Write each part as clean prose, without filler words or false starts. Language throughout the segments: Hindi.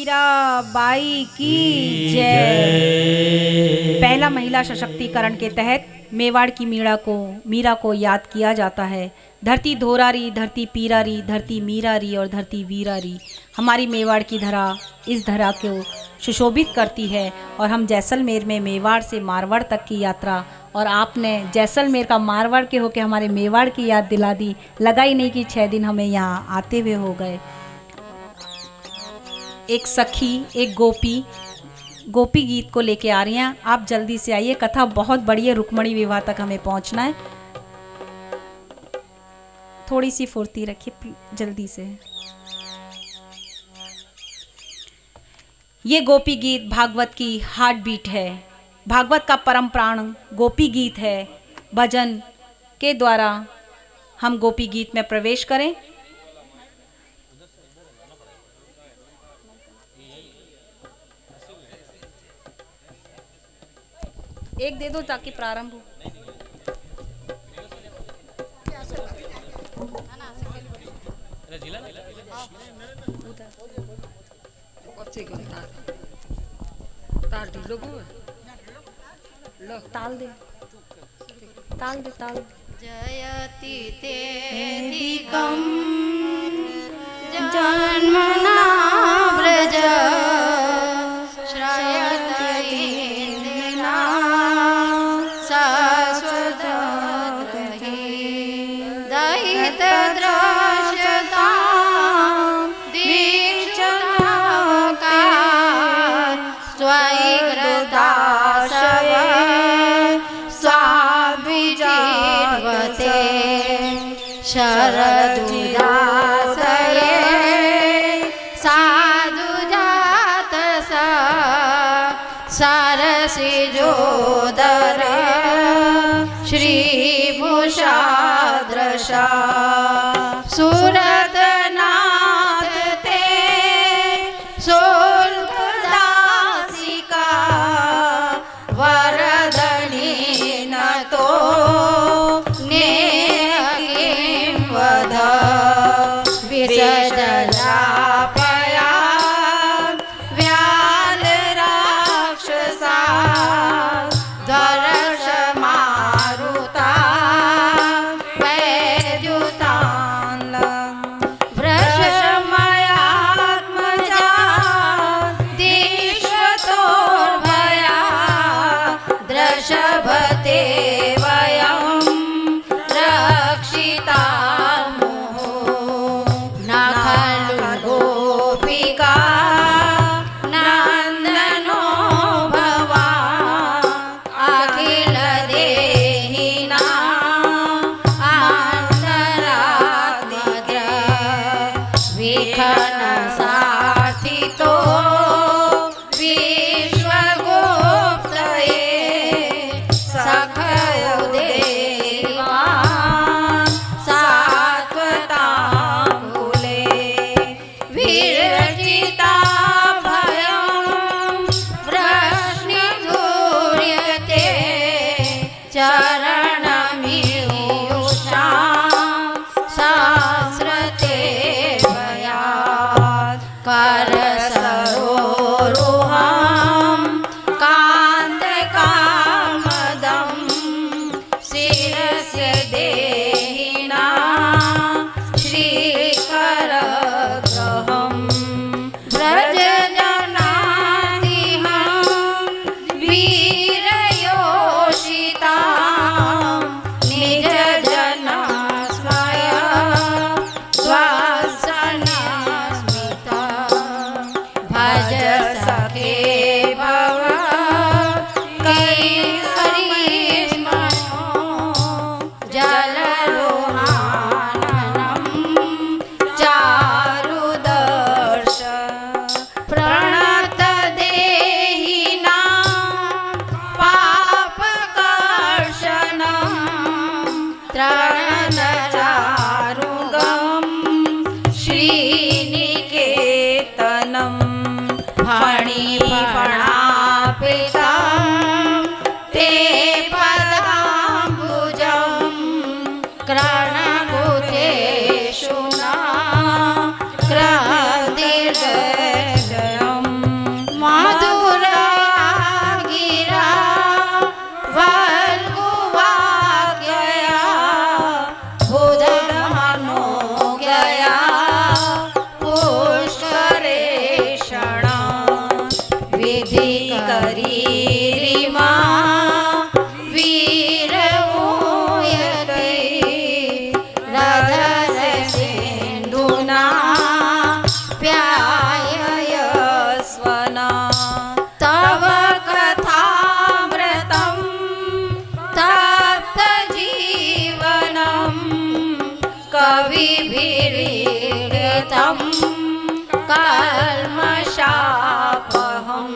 मीराबाई की जय। पहला महिला सशक्तिकरण के तहत मेवाड़ की मीरा को याद किया जाता है। धरती धोरारी, धरती पीरारी, धरती मीरारी और धरती वीरारी हमारी मेवाड़ की धरा इस धरा को सुशोभित करती है। और हम जैसलमेर में मेवाड़ से मारवाड़ तक की यात्रा, और आपने जैसलमेर का मारवाड़ के होके हमारे मेवाड़ की याद दिला दी। लगा ही नहीं कि 6 दिन हमें यहाँ आते हुए हो गए। एक सखी, एक गोपी गीत को लेके आ रही हैं। आप जल्दी से आइए, कथा बहुत बड़ी है, रुक्मणी विवाह तक हमें पहुंचना है। थोड़ी सी फुर्ती रखिए जल्दी से। ये गोपी गीत भागवत की हार्ट बीट है। भागवत का परम प्राण गोपी गीत है। भजन के द्वारा हम गोपी गीत में प्रवेश करें। एक दे दो ताकि प्रारंभ हो। ताल दे। जयति तेधिकं जन्मना व्रज श्रयति इंद्रिणा शाश्वतगति दयितद्रश्यतां दीक्षुताका स्वैग्रदाशय स्वाद्विजीवते शरदुदासये साधुजातस सरसिजोदर श्रीभूषादृशा सुरतनाथ ते शुल्कदासिका वरदनी न तो नेकिं वद विषजलापया व्यालराक्षसा दर्शमारुता वैद्युतान् वृषमयात्मजा दीक्षतोर्भया द्रशभते वयं रक्षितामुः न खलु गोपिका नन्दनो भवान् अखिलदेहिनाम् अन्तरात्मद्र विखनसार्थितो विश्वगुप्तये सखयो देवान् सात्वताम्बुले विरचिता भयं प्रश्निधूर्यते चरणमीयुषां सहस्रते भयात् करसरोरुहं कान्तकामदं शिरस्य देहिना श्रीकरग्रहं व्रजजनादिहं वीरयोषितां निजजनस्मय स्वासनस्मिता भज सखे भव कैसरीष्मणो जलरोहाननं चारुदर्श प्रणतदेहिनां पापकर्षणं त्राणचारुगं श्रीनिकेतनं फणिफणापितं ते पदाम्बुजं कर्णकुटेषु न क्रदीर्घजयम् कल्मषापहं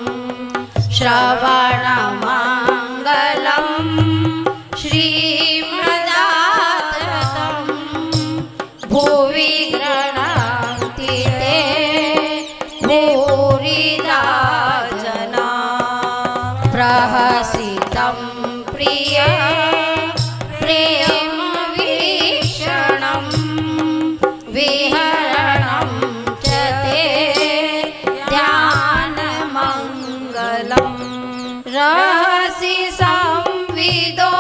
श्रवणमङ्गलं श्रीमदाततं भुवि गृह्णन्ति ते भूरिदा जना प्रहसितं प्रिय प्रेमवीक्षणं विहरणं च ते ध्यानमङ्गलम् रहसि संविदो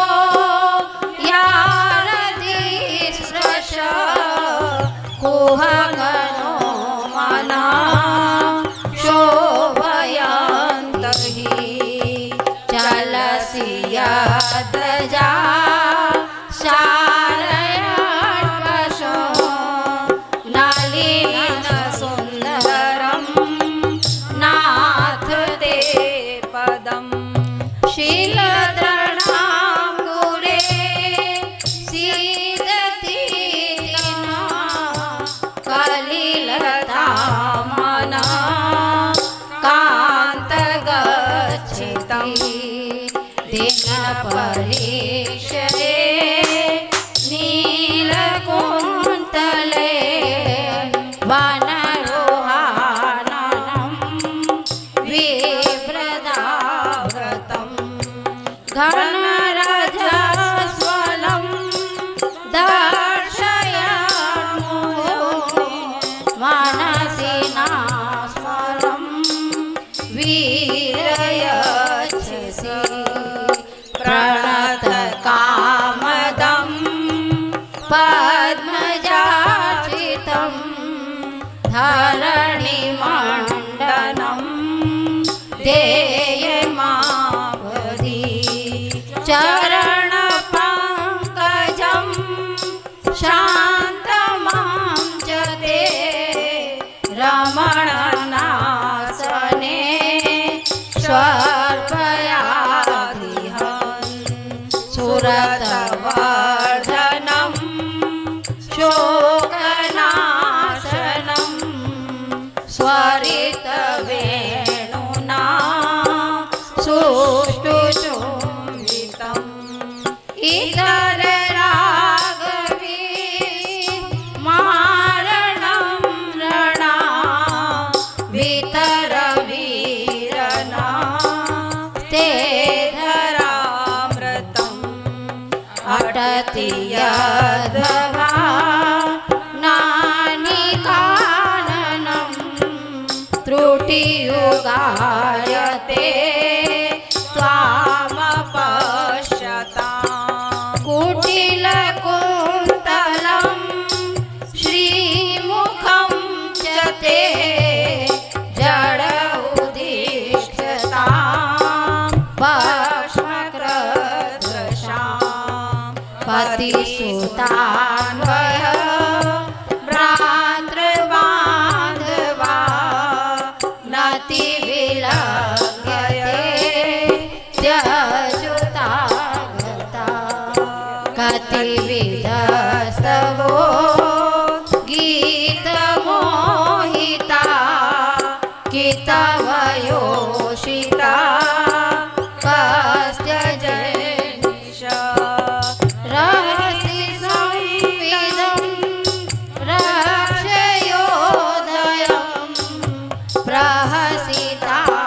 यारतिस्पृश कुहगनो मनः शोभयन्त हि चलसि यद्जा शारयर्पशो नलिनसुन्दरं नाथ ते पदम् शीलदृढाङ्कुरे सीदति कलिलतामना कान्तगच्छितं दिनपरीक्षरे नीलकुन्तले वनरोहाननं विव्रताव्रतम् घनरजस्वलं दर्शयामो मनसि नास्मरं वीरयच्छसि प्रणतकामदं पद्मजाचितं धरणिमण्डनं देयमावधि चरणपङ्कजं शान्तमां च ते रमणनासने स्वर्पयादिहं सुरतवर्धनं शोकनाशनं स्वरितवेणुना सुष्ठुचुम्बितम् इतररागवी मारणं रणा वितरवीरना ते धरामृतम् अटति यद्वा नानिकाननं त्रुटियुगायते त्वामपश्यताम् कुटिलकुन्तलं श्रीमुखं च ते जड उदिष्यतां भस्मकृदृशां पतिसुतान्वय भ्रातृबान्धवा नतिविलङ्घ्यते त्यजुतागता कतिविधस्तवो गीतमोहिता कितवयोषिता कस्य जनिष रहसि संविदं रक्षयोदयं प्रहसिताननं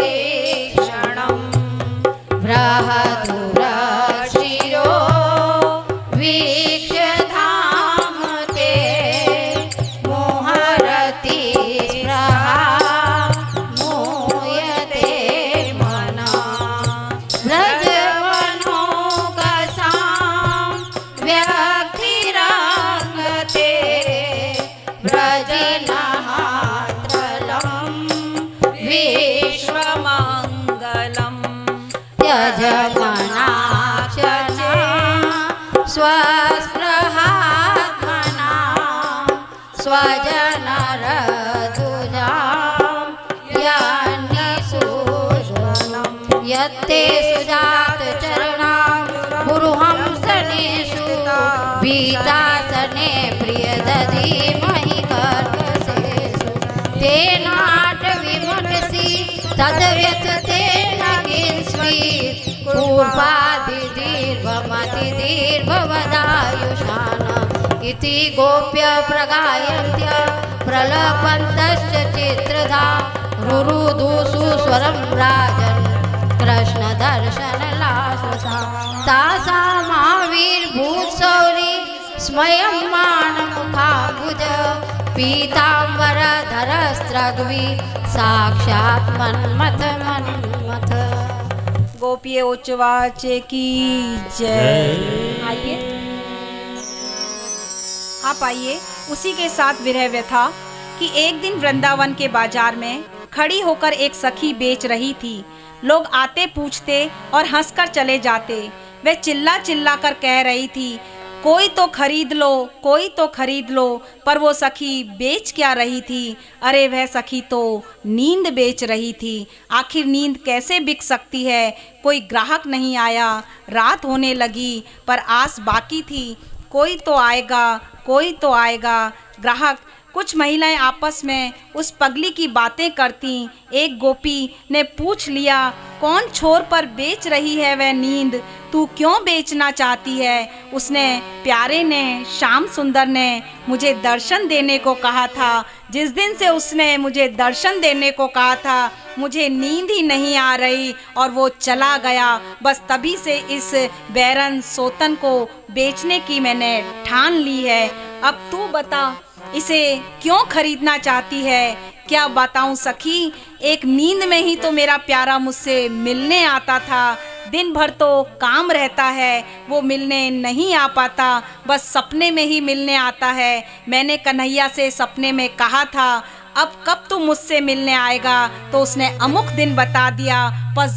प्रेमवीक्षणं बृहदुरशिरो वीक्ष्यधाम ते मोहरति स्पृहा मूयते मना व्रजवनोकसां व्यक्तिरङ्गते व्रजनहात्रलं विश्वमङ्गलम् त्यजमनाक्षना स्वस्पृहात्मना स्वजनरतुजां यान्निसूजनं यत्ते सुजातचरणां गुरुहंसनेषु पिता सने प्रिय दधी मही कर्कशेषु तेनाट विमनसि तद्व्यथ तेन किंस्मित् कूपादि दीर्घमति दीर्घवदायुषान् इति गोप्य प्रगायन्त्य प्रलपन्तश्च चित्रधा रुरुदुषु स्वरं राजन् कृष्ण दर्शन लाससा तासामाविर्भूत्सौरी स्मयमान मुखाबुज पीताम्बर धरस्त्रग्वि साक्षात् मन्मथ मन्मथ। गोपिये उच्चवाच की जय। आइए आप आइए। उसी के साथ विरह व्यथा कि एक दिन वृंदावन के बाजार में खड़ी होकर एक सखी बेच रही थी। लोग आते पूछते और हंसकर चले जाते। वह चिल्ला चिल्ला कर कह रही थी, कोई तो खरीद लो, कोई तो खरीद लो। पर वो सखी बेच क्या रही थी? अरे वह सखी तो नींद बेच रही थी। आखिर नींद कैसे बिक सकती है? कोई ग्राहक नहीं आया। रात होने लगी पर आस बाकी थी, कोई तो आएगा, कोई तो आएगा। ग्राहक कुछ महिलाएं आपस में उस पगली की बातें करती। एक गोपी ने पूछ लिया, कौन छोर पर बेच रही है वह नींद? तू क्यों बेचना चाहती है? उसने प्यारे ने, श्याम सुंदर ने मुझे दर्शन देने को कहा था। जिस दिन से उसने मुझे दर्शन देने को कहा था मुझे नींद ही नहीं आ रही और वो चला गया। बस तभी से इस बैरन सोतन को बेचने की मैंने ठान ली है। अब तू बता, इसे क्यों खरीदना चाहती है? क्या बताऊं सखी, एक नींद में ही तो मेरा प्यारा मुझसे मिलने आता था। दिन भर तो काम रहता है, वो मिलने नहीं आ पाता, बस सपने में ही मिलने आता है। मैंने कन्हैया से सपने में कहा था, अब कब तू मुझसे मिलने आएगा? तो उसने अमुक दिन बता दिया। बस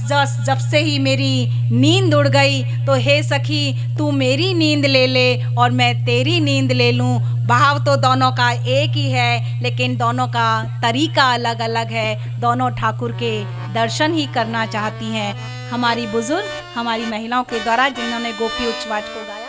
जब से ही मेरी नींद उड़ गई। तो हे सखी, तू मेरी नींद ले ले और मैं तेरी नींद ले लूं। भाव तो दोनों का एक ही है, लेकिन दोनों का तरीका अलग अलग है। दोनों ठाकुर के दर्शन ही करना चाहती हैं। हमारी बुजुर्ग, हमारी महिलाओं के द्वारा जिन्होंने गोपी उच्चवाच को गाया।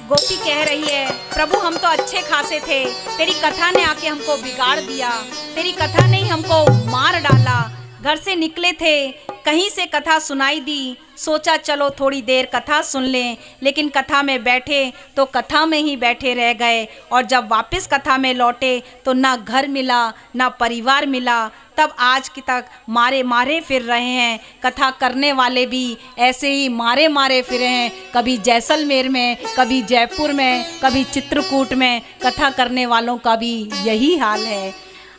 गोपी कह रही है, प्रभु हम तो अच्छे खासे थे, तेरी कथा ने आके हमको बिगाड़ दिया। तेरी कथा ने ही हमको मार डाला। घर से निकले थे, कहीं से कथा सुनाई दी, सोचा चलो थोड़ी देर कथा सुन लें, लेकिन कथा में बैठे तो कथा में ही बैठे रह गए। और जब वापस कथा में लौटे तो ना घर मिला, ना परिवार मिला। तब आज की तक मारे मारे फिर रहे हैं। कथा करने वाले भी ऐसे ही मारे मारे फिरे हैं, कभी जैसलमेर में, कभी जयपुर में, कभी चित्रकूट में। कथा करने वालों का भी यही हाल है।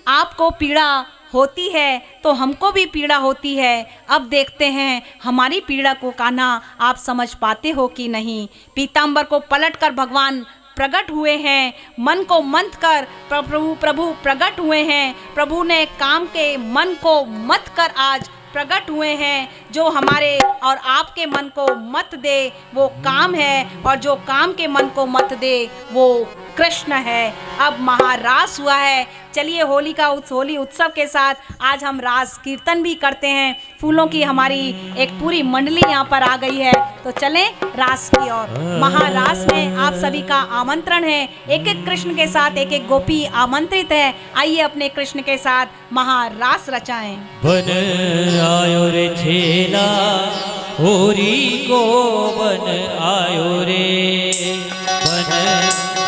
आपको पीड़ा होती है तो हमको भी पीड़ा होती है। अब देखते हैं हमारी पीड़ा को कान्हा आप समझ पाते हो कि नहीं। पीताम्बर को पलटकर भगवान प्रकट हुए हैं, मन को मंथ कर प्रभु प्रकट हुए हैं। प्रभु ने काम के मन को मत कर आज प्रकट हुए हैं। जो हमारे और आपके मन को मत दे वो काम है, और जो काम के मन को मत दे वो कृष्ण है। अब महारास हुआ है। चलिए होली उत्सव के साथ आज हम रास कीर्तन भी करते हैं। फूलों की हमारी एक पूरी मंडली यहाँ पर आ गई है, तो चलें रास की ओर। महारास में आप सभी का आमंत्रण है। एक एक कृष्ण के साथ एक एक गोपी आमंत्रित है। आइए अपने कृष्ण के साथ महारास रचाएं। बन आयो रे छेला होरी को, बन आयो रे, बन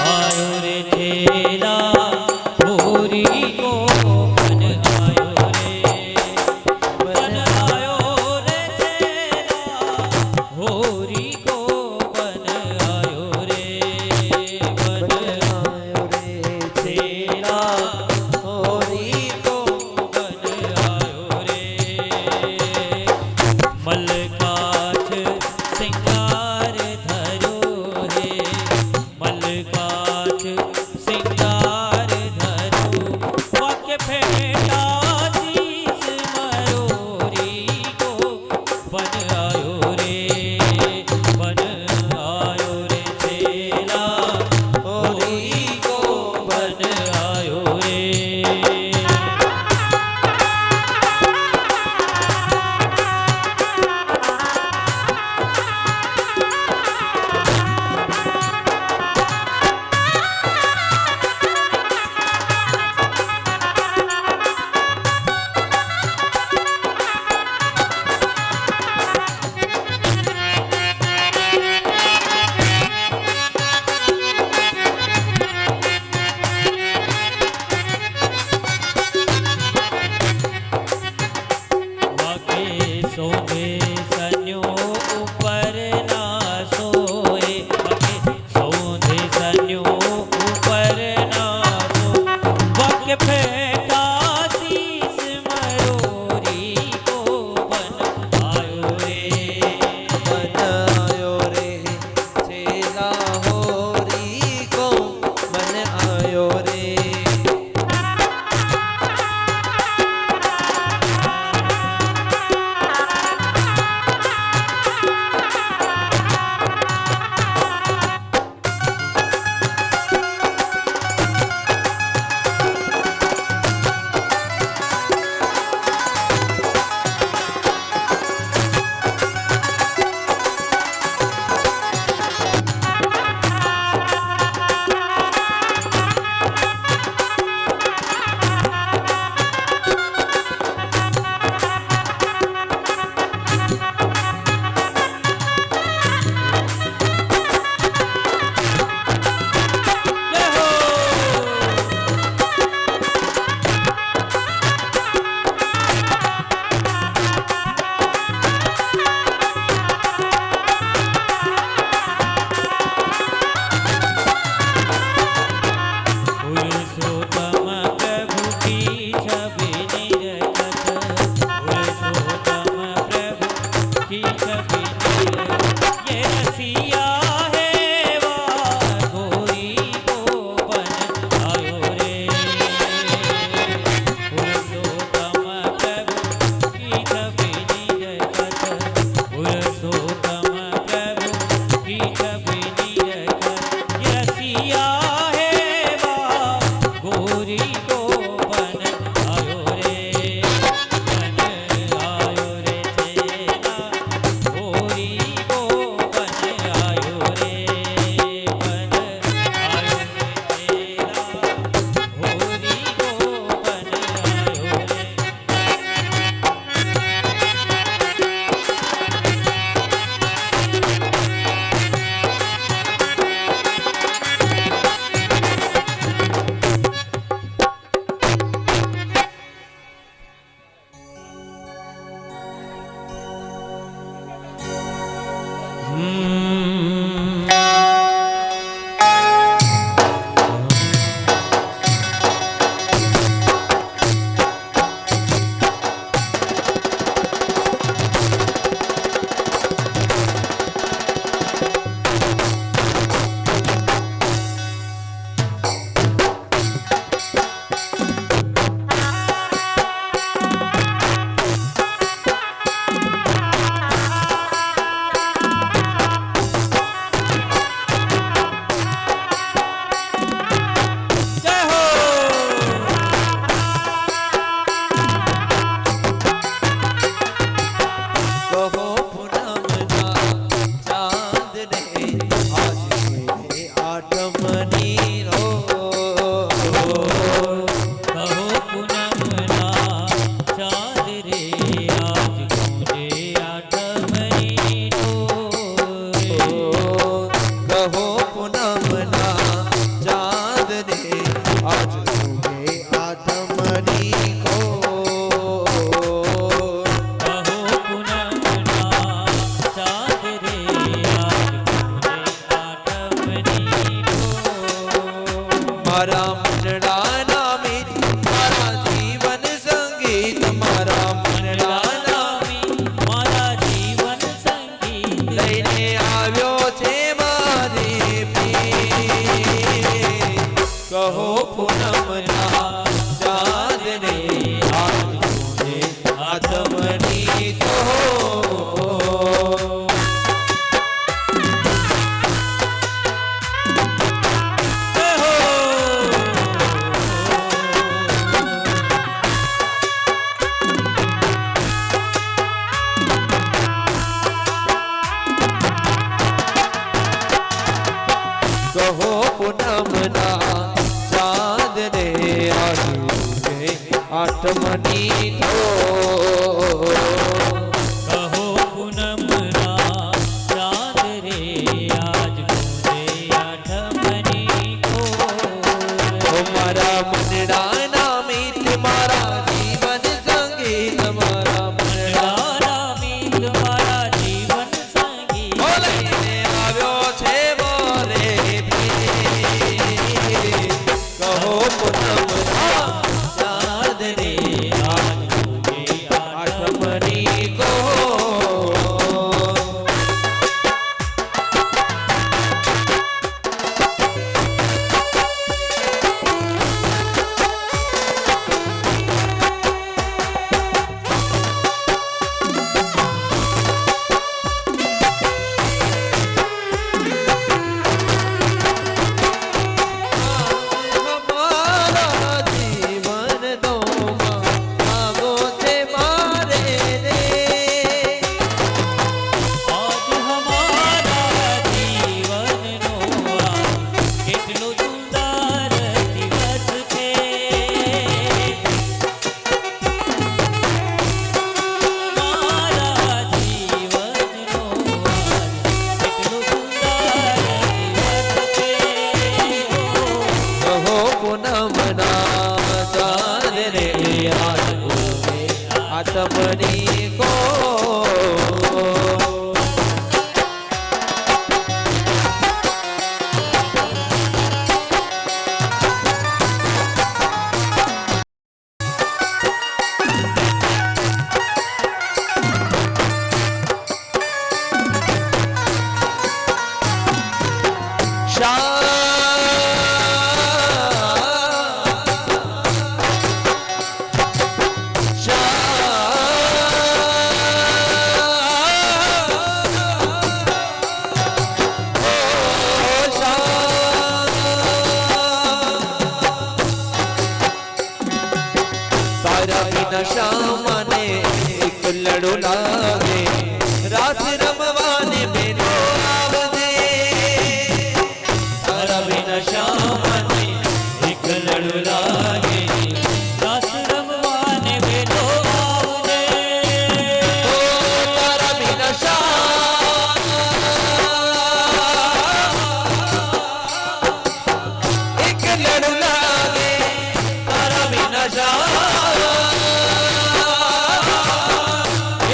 आयो रे छेला होरी को, बन आयो रे, बन आयो रे छेला होरी को, बन आयो रे, बन आयो रे छेला होरी को, बन आयो रे। मलकाछ सिंगार धरो है,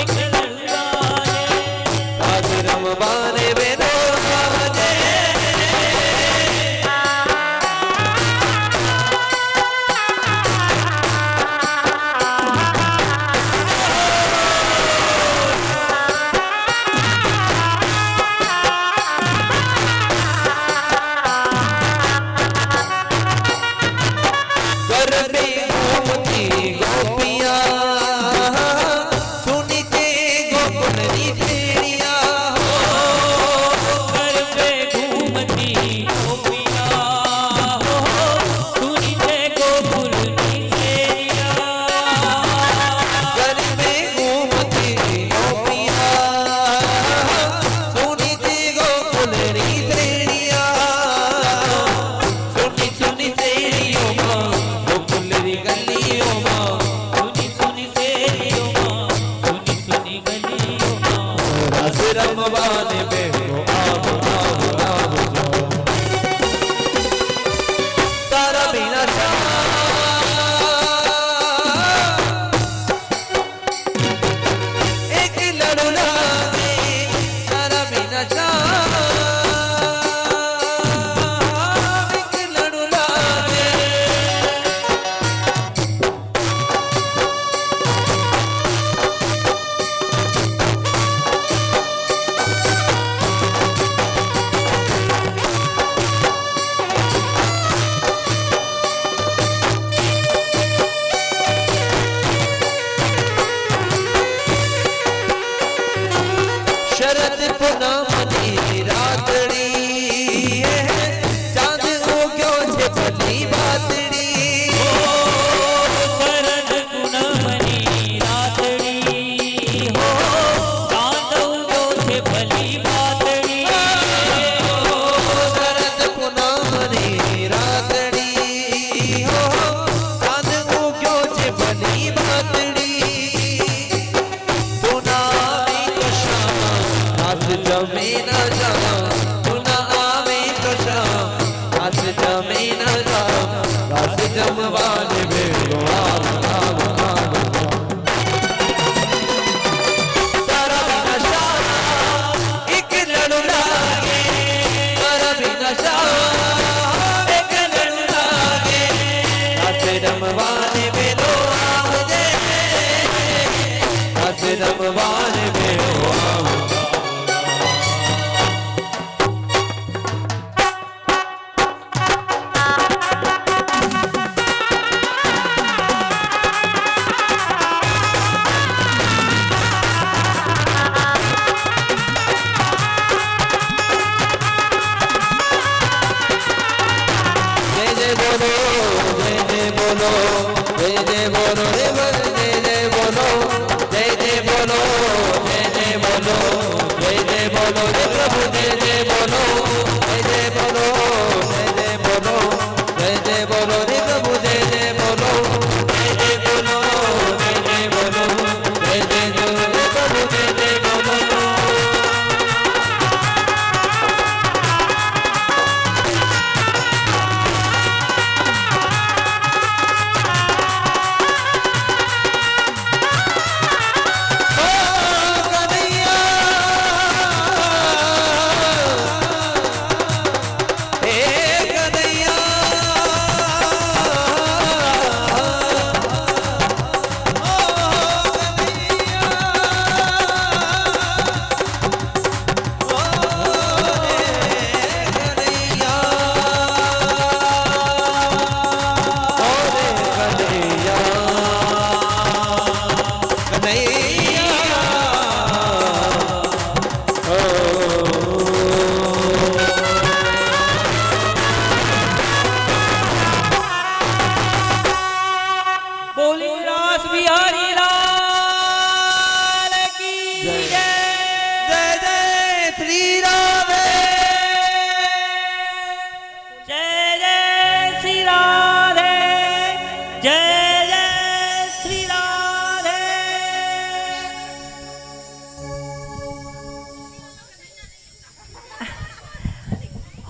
एक लड़ू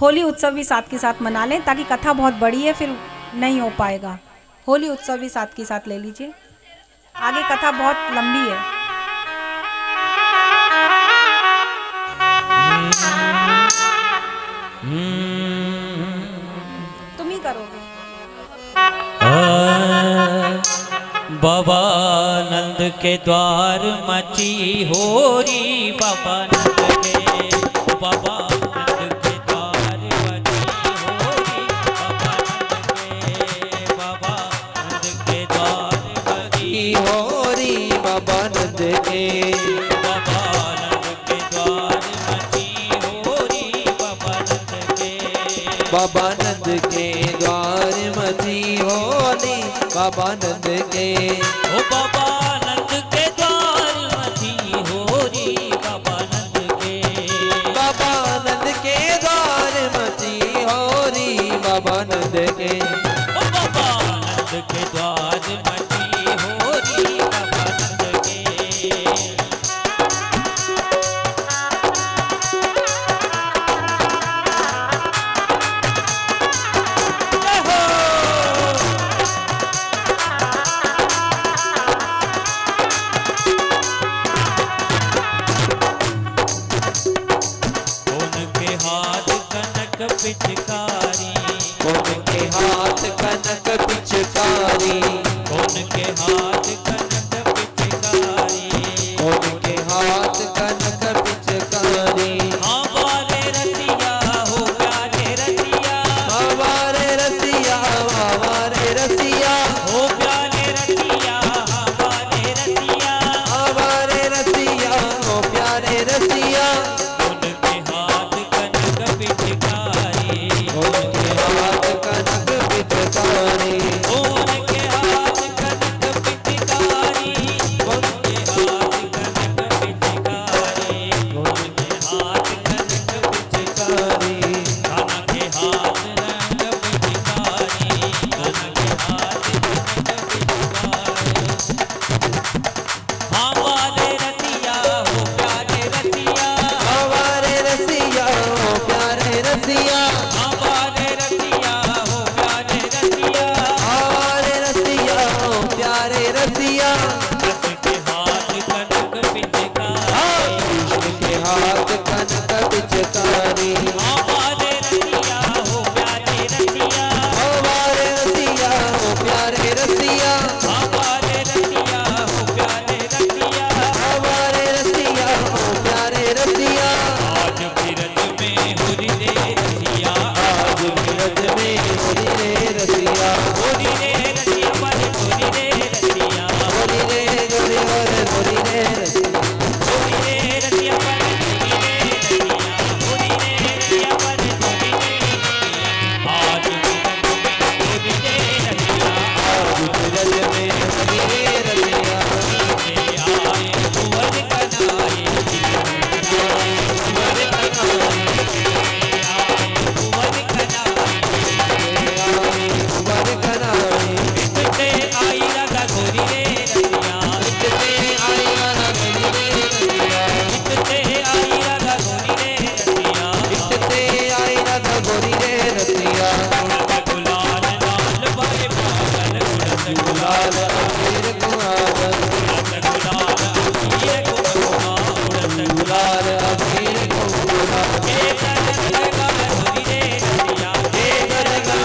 होली उत्सव भी साथ के साथ मना लें, ताकि कथा बहुत बड़ी है फिर नहीं हो पाएगा। होली उत्सव भी साथ के साथ ले लीजिए, आगे कथा बहुत लंबी है। तुम ही करोगे। बाबा नंद के द्वार मची होरी, बाबा नंद के, बाबा नंद के द्वार मची होरी, बाबा नंद के, बाबा नंद के द्वार मची होरी, बाबा नंद के, बाबा नंद के द्वार मची होरी, बाबा नंद के, बाबा नंद के द्वार मची होली, बाबा नंद के, ओ बाबा नंद के द्वार मची होरी, बाबा नंद के, बाबा नंद के द्वार मची होरी, बाबा नंद के, ओ बाबा नंद के द्वार मची होरी, बाबा नंद के। जय हो। उनके हाथ कनक पिचकारी, उनके हाथ कनक पिचकारी, उनके हाथ कनक पिचकारी, उनके हाथ कनक पिचकारी, हमारे रसिया हो प्यारे रसिया, हमारे रसिया, हमारे रसिया, हो प्यारे रसिया, हमारे रसिया, हमारे रसिया, ओ प्यारे रसिया, उनके हाथ कनक पिचकारी, उनके हाथ कनक पिचकारी, उनके हाथ कनक पिचकारी, उनके हाथ कनक पिचकारी, उनके हाथ कनक पिचकारी, कान्हा के हाथ रंग पिचकारी, कान्हा के हाथ कनक पिचकारी। हमारे रसिया हो प्यारे रसिया, हमारे रसिया, ओ प्यारे रसिया, हमारे रसिया हो प्यारे रसिया, हमारे रसिया, ओ प्यारे रसिया, उसके हाथ कनक पिचकारी, उनके हाथ कनक पिचकारी, हमारे रसिया हो प्यारे रसिया, हमारे रसिया, ओ प्यारे रसिया, हमारे रसिया हो प्यारे रसिया। हमारे रसिया, ओ प्यारे रसिया, आज बिरज में हुरी रे रसिया, आज बिरज में होली रे रसिया, हुरी रे रसिया पर हुरी रे रसिया, होली रे गोरी और होली रे रसिया, हुरी रे रसिया पर हुरी रे रसिया, हुरी रे रसिया पर हुरी रे रसिया। आज बिरज में हुरी रे रसिया, आज बिरज में होली रे रसिया, आए कुंवर कनाए, आए कुंवर कनाए, आए कुंवर कनाए, कुंवर कनाई, इतने आई राधा गोरी रे रसिया, इतने आई गाना होली रे रसिया, इतने आई राधा गोरी रे रसिया, इतने आई राधा गोरी रे रसिया, उड़त गुलाल लाल बाए बादल, उड़त गुलाल, लाल अबीर कुआर, उड़त गुलाल अबीर कुमकुमा, उड़त गुलाल, लाल अबीर कुआर, एक रंग का गोरी रे रसिया, एक रंगा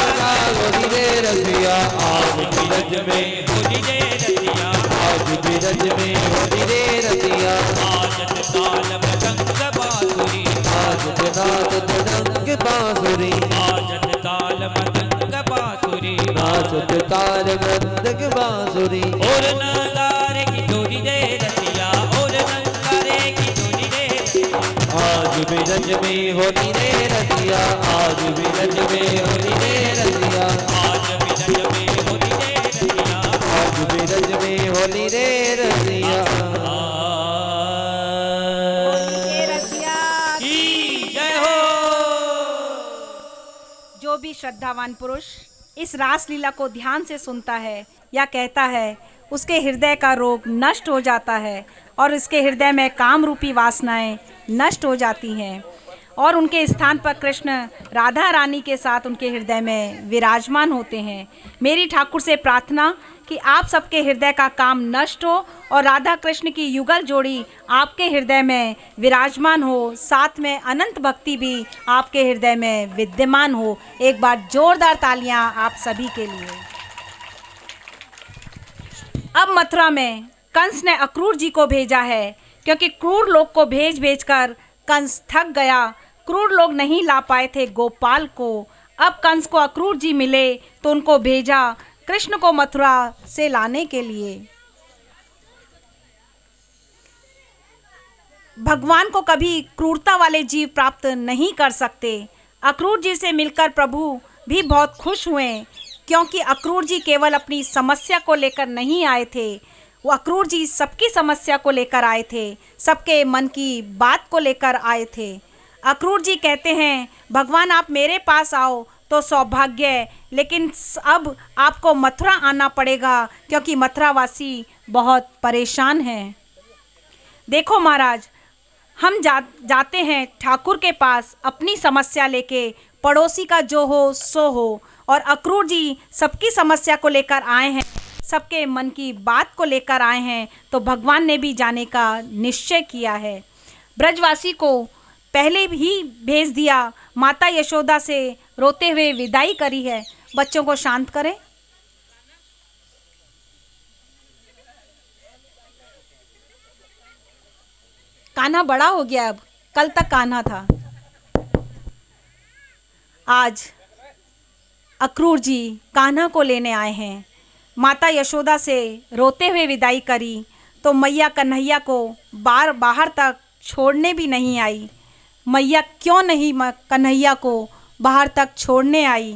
गोरी रे रसिया, आज बिरज में होली रे रसिया, आज बिरज में होली रे रसिया, आजत ताल मृदंग बांसुरी, आज नाच तड़ंग बांसुरी, आजत ताल मृदंग बांसुरी, नाचत ताल मृदंग बांसुरी, और नगारे की डोरी रे रसिया, और नगारे की डोरी रे रसिया, आज बिरज में होली रे रसिया, आज बिरज में होली रे रसिया, आज बिरज में होली रे रसिया, आज बिरज में होली रे रसिया। ये रसिया की जय हो। जो भी श्रद्धावान पुरुष इस रास लीला को ध्यान से सुनता है या कहता है, उसके हृदय का रोग नष्ट हो जाता है और उसके हृदय में काम रूपी वासनाएं नष्ट हो जाती हैं। और उनके स्थान पर कृष्ण राधा रानी के साथ उनके हृदय में विराजमान होते हैं। मेरी ठाकुर से प्रार्थना कि आप सबके हृदय का काम नष्ट हो और राधा कृष्ण की युगल जोड़ी आपके हृदय में विराजमान हो, साथ में अनंत भक्ति भी आपके हृदय में विद्यमान हो। एक बार जोरदार तालियां आप सभी के लिए। अब मथुरा में कंस ने अक्रूर जी को भेजा है, क्योंकि क्रूर लोग को भेज भेज कर कंस थक गया। क्रूर लोग नहीं ला पाए थे गोपाल को। अब कंस को अक्रूर जी मिले तो उनको भेजा कृष्ण को मथुरा से लाने के लिए। भगवान को कभी क्रूरता वाले जीव प्राप्त नहीं कर सकते। अक्रूर जी से मिलकर प्रभु भी बहुत खुश हुए, क्योंकि अक्रूर जी केवल अपनी समस्या को लेकर नहीं आए थे, वो अक्रूर जी सबकी समस्या को लेकर आए थे, सबके मन की बात को लेकर आए थे। अक्रूर जी कहते हैं, भगवान आप मेरे पास आओ तो सौभाग्य है, लेकिन अब आपको मथुरा आना पड़ेगा, क्योंकि मथुरावासी बहुत परेशान हैं। देखो महाराज, हम जाते हैं ठाकुर के पास अपनी समस्या लेके, पड़ोसी का जो हो सो हो, और अक्रूर जी सबकी समस्या को लेकर आए हैं, सबके मन की बात को लेकर आए हैं, तो भगवान ने भी जाने का निश्चय किया है। ब्रजवासी को पहले ही भेज दिया, माता यशोदा से रोते हुए विदाई करी है। बच्चों को शांत करें। कान्हा बड़ा हो गया, अब कल तक कान्हा था। आज अक्रूर जी कान्हा को लेने आए हैं। माता यशोदा से रोते हुए विदाई करी तो मैया कन्हैया को बाहर तक छोड़ने भी नहीं आई। मैया क्यों नहीं कन्हैया को बाहर तक छोड़ने आई?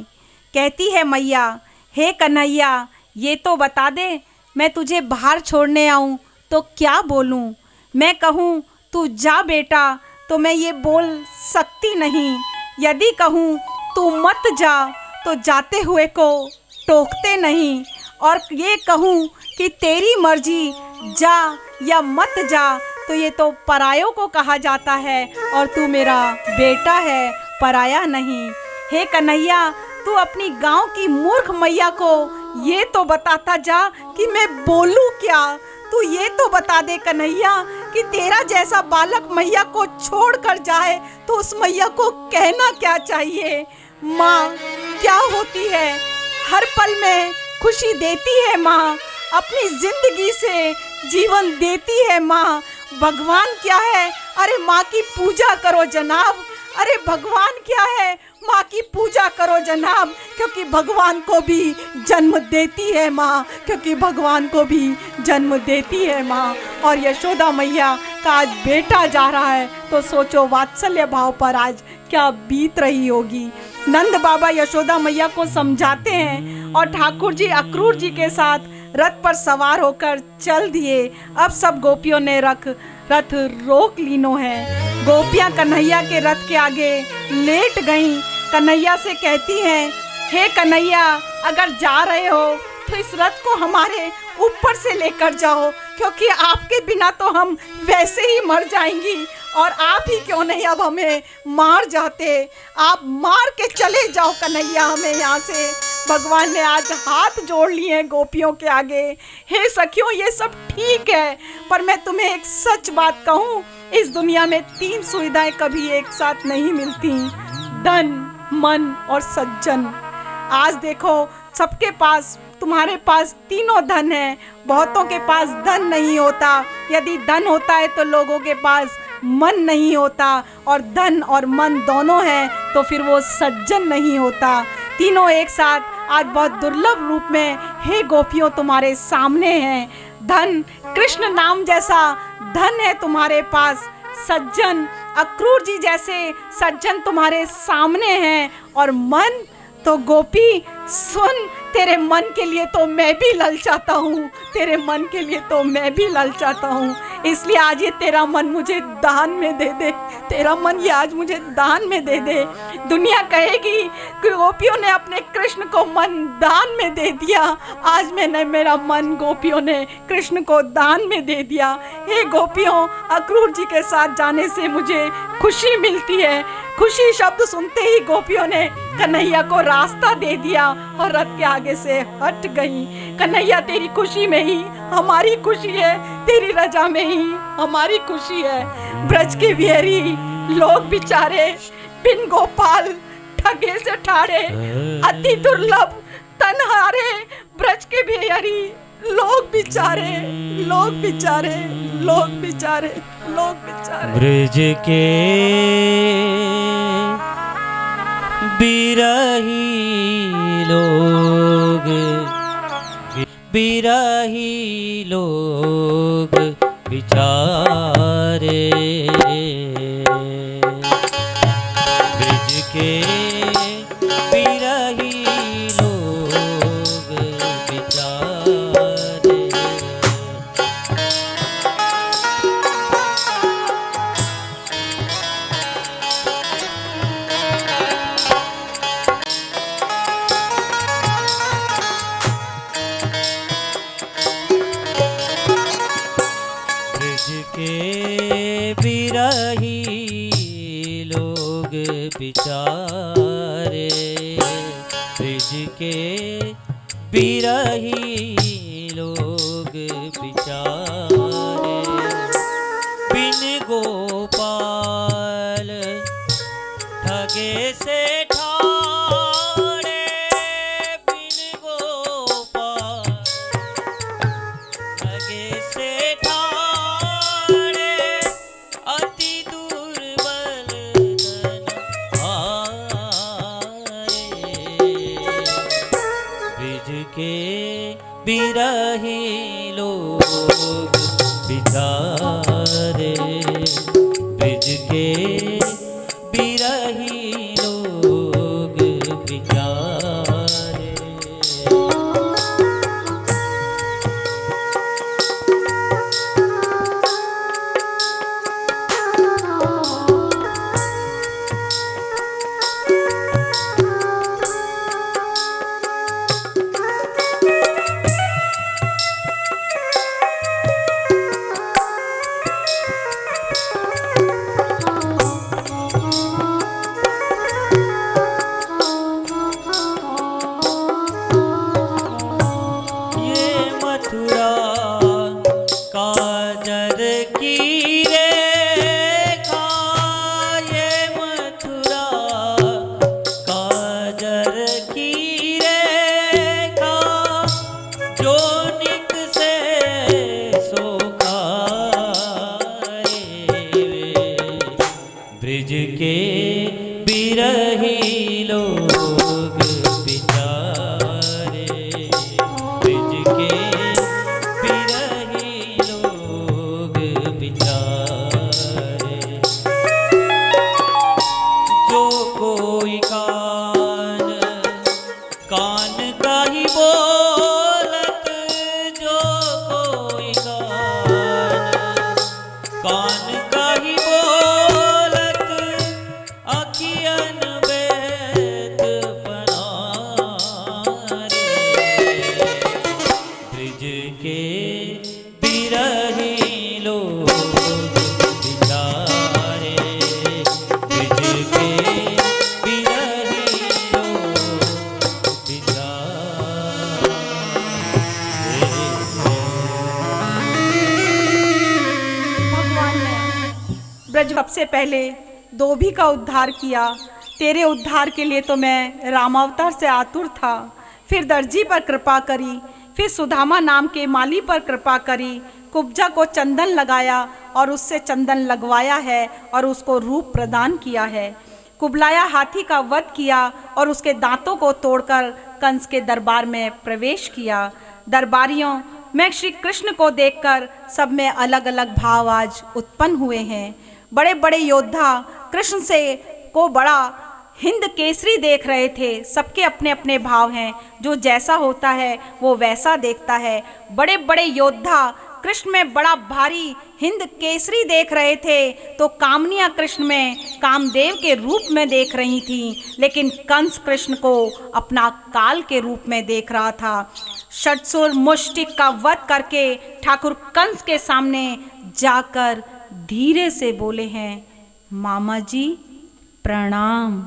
कहती है मैया, हे कन्हैया ये तो बता दे, मैं तुझे बाहर छोड़ने आऊँ तो क्या बोलूँ? मैं कहूँ तू जा बेटा तो मैं ये बोल सकती नहीं, यदि कहूँ तू मत जा तो जाते हुए को टोकते नहीं, और ये कहूँ कि तेरी मर्जी जा या मत जा तो ये तो परायों को कहा जाता है, और तू मेरा बेटा है, पराया नहीं। हे कन्हैया तू अपनी गांव की मूर्ख मैया को ये तो बताता जा कि मैं बोलूँ क्या। तू ये तो बता दे कन्हैया कि तेरा जैसा बालक मैया को छोड़ कर जाए तो उस मैया को कहना क्या चाहिए। माँ क्या होती है, हर पल में खुशी देती है माँ, अपनी जिंदगी से जीवन देती है माँ। भगवान क्या है, अरे माँ की पूजा करो जनाब। अरे भगवान क्या है, माँ की पूजा करो जनाब, क्योंकि भगवान को भी जन्म देती है माँ, क्योंकि भगवान को भी जन्म देती है माँ। और यशोदा मैया का आज बेटा जा रहा है तो सोचो वात्सल्य भाव पर आज क्या बीत रही होगी। नंद बाबा यशोदा मैया को समझाते हैं और ठाकुर जी अक्रूर जी के साथ रथ पर सवार होकर चल दिए। अब सब गोपियों ने रथ रोक लीनो है। गोपियां कन्हैया के रथ के आगे लेट गईं। कन्हैया से कहती हैं, हे कन्हैया अगर जा रहे हो तो इस रथ को हमारे ऊपर से लेकर जाओ, क्योंकि आपके बिना तो हम वैसे ही मर जाएंगी, और आप ही क्यों नहीं अब हमें मार जाते। आप मार के चले जाओ कन्हैया हमें यहाँ से। भगवान ने आज हाथ जोड़ लिए हैं गोपियों के आगे। हे सखियों ये सब ठीक है, पर मैं तुम्हें एक सच बात कहूँ, इस दुनिया में 3 सुविधाएं कभी एक साथ नहीं मिलती, धन, मन और सज्जन। आज देखो सबके पास, तुम्हारे पास तीनों धन है, बहुतों के पास धन नहीं होता। यदि धन होता है तो लोगों के पास मन नहीं होता, और धन और मन दोनों है तो फिर वो सज्जन नहीं होता। तीनों एक साथ आज बहुत दुर्लभ रूप में हे गोपियों तुम्हारे सामने हैं। धन कृष्ण नाम जैसा धन है तुम्हारे पास, सज्जन अक्रूर जी जैसे सज्जन तुम्हारे सामने हैं, और मन तो गोपी सुन, तेरे मन के लिए तो मैं भी ललचाता हूँ, तेरे मन के लिए तो मैं भी ललचाता हूँ। इसलिए आज ये तेरा मन मुझे दान में दे दे, तेरा मन ये आज मुझे दान में दे दे। दुनिया कहेगी कि गोपियों ने अपने कृष्ण को मन दान में दे दिया, आज मैंने मेरा मन गोपियों ने कृष्ण को दान में दे दिया। हे गोपियों, अक्रूर जी के साथ जाने से मुझे खुशी मिलती है, खुशी शब्द सुनते ही गोपियों ने कन्हैया को रास्ता दे दिया और रथ के आगे से हट गई। कन्हैया तेरी खुशी में ही हमारी खुशी है, तेरी रजा में ही हमारी खुशी है। ब्रज के बिहारी लोग बेचारे बिन गोपाल ठगे से ठाड़े, अति दुर्लभ तनहारे। ब्रज के बिहारी लोग बेचारे, लोग बेचारे, लोग बेचारे, लोग बेचारे। ब्रज के बिरही लोग, बिरही लोग बिचारे। ब्रज के बिरही लोग बिचारे। के बिरही लोग बिचारे। ब्रज के बिरही लोग बिचारे। बिन गोपाल ठगे से ठाड़े, बिन गोपाल ठगे से ठाड़े, अति दुर्बल तनहारे। ब्रज के बिरही लोग बिचारे। ब्रज के बिरही लोग बिचारे। मथुरा काजर की रेखा, ये मथुरा काजर की रेखा, जो निक से सोखाए। ब्रज के बिरही लोग बिचारे। ब्रज के बिरही लोग बिचारे। जो कोई कान कान का ही बोलत, जो कोई कान का ही बोलत, अखियन बेत बनारे। ब्रज के बिरही लोग बिचारे। ब्रज के बिरही लोग बिचारे। भगवान ने ब्रज सबसे पहले धोबी का उद्धार किया। तेरे उद्धार के लिए तो मैं रामावतार से आतुर था। फिर दर्जी पर कृपा करी, फिर सुदामा नाम के माली पर कृपा करी। कुब्जा को चंदन लगाया और उससे चंदन लगवाया है और उसको रूप प्रदान किया है। कुबलाया हाथी का वध किया और उसके दांतों को तोड़कर कंस के दरबार में प्रवेश किया। दरबारियों में श्री कृष्ण को देखकर सब में अलग अलग भाव आज उत्पन्न हुए हैं। बड़े बड़े योद्धा कृष्ण से को बड़ा हिंद केसरी देख रहे थे। सबके अपने अपने भाव हैं, जो जैसा होता है वो वैसा देखता है। बड़े बड़े योद्धा कृष्ण में बड़ा भारी हिंद केसरी देख रहे थे, तो कामनियाँ कृष्ण में कामदेव के रूप में देख रही थीं, लेकिन कंस कृष्ण को अपना काल के रूप में देख रहा था। षटसुर मुष्टिक का वध करके ठाकुर कंस के सामने जाकर धीरे से बोले हैं, मामा जी प्रणाम।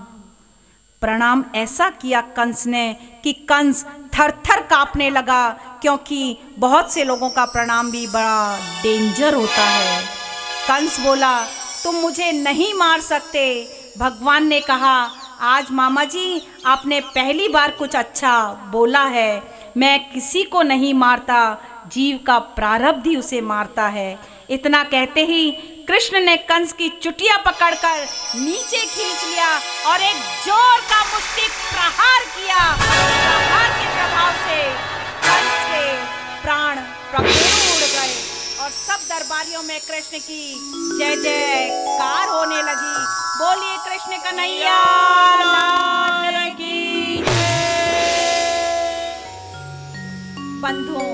प्रणाम ऐसा किया कंस ने कि कंस थर थर कांपने लगा, क्योंकि बहुत से लोगों का प्रणाम भी बड़ा डेंजर होता है। कंस बोला, तुम मुझे नहीं मार सकते। भगवान ने कहा, आज मामा जी आपने पहली बार कुछ अच्छा बोला है। मैं किसी को नहीं मारता, जीव का प्रारब्ध ही उसे मारता है। इतना कहते ही कृष्ण ने कंस की चुटिया पकड़कर नीचे खींच लिया और एक जोर का मुष्टिक प्रहार किया। प्रहार के प्रभाव से कंस के प्राण प्रफुल्ल उड़ गए और सब दरबारियों में कृष्ण की जय जयकार होने लगी। बोलिए कृष्ण कन्हैया लाल की जय। बंधुओं,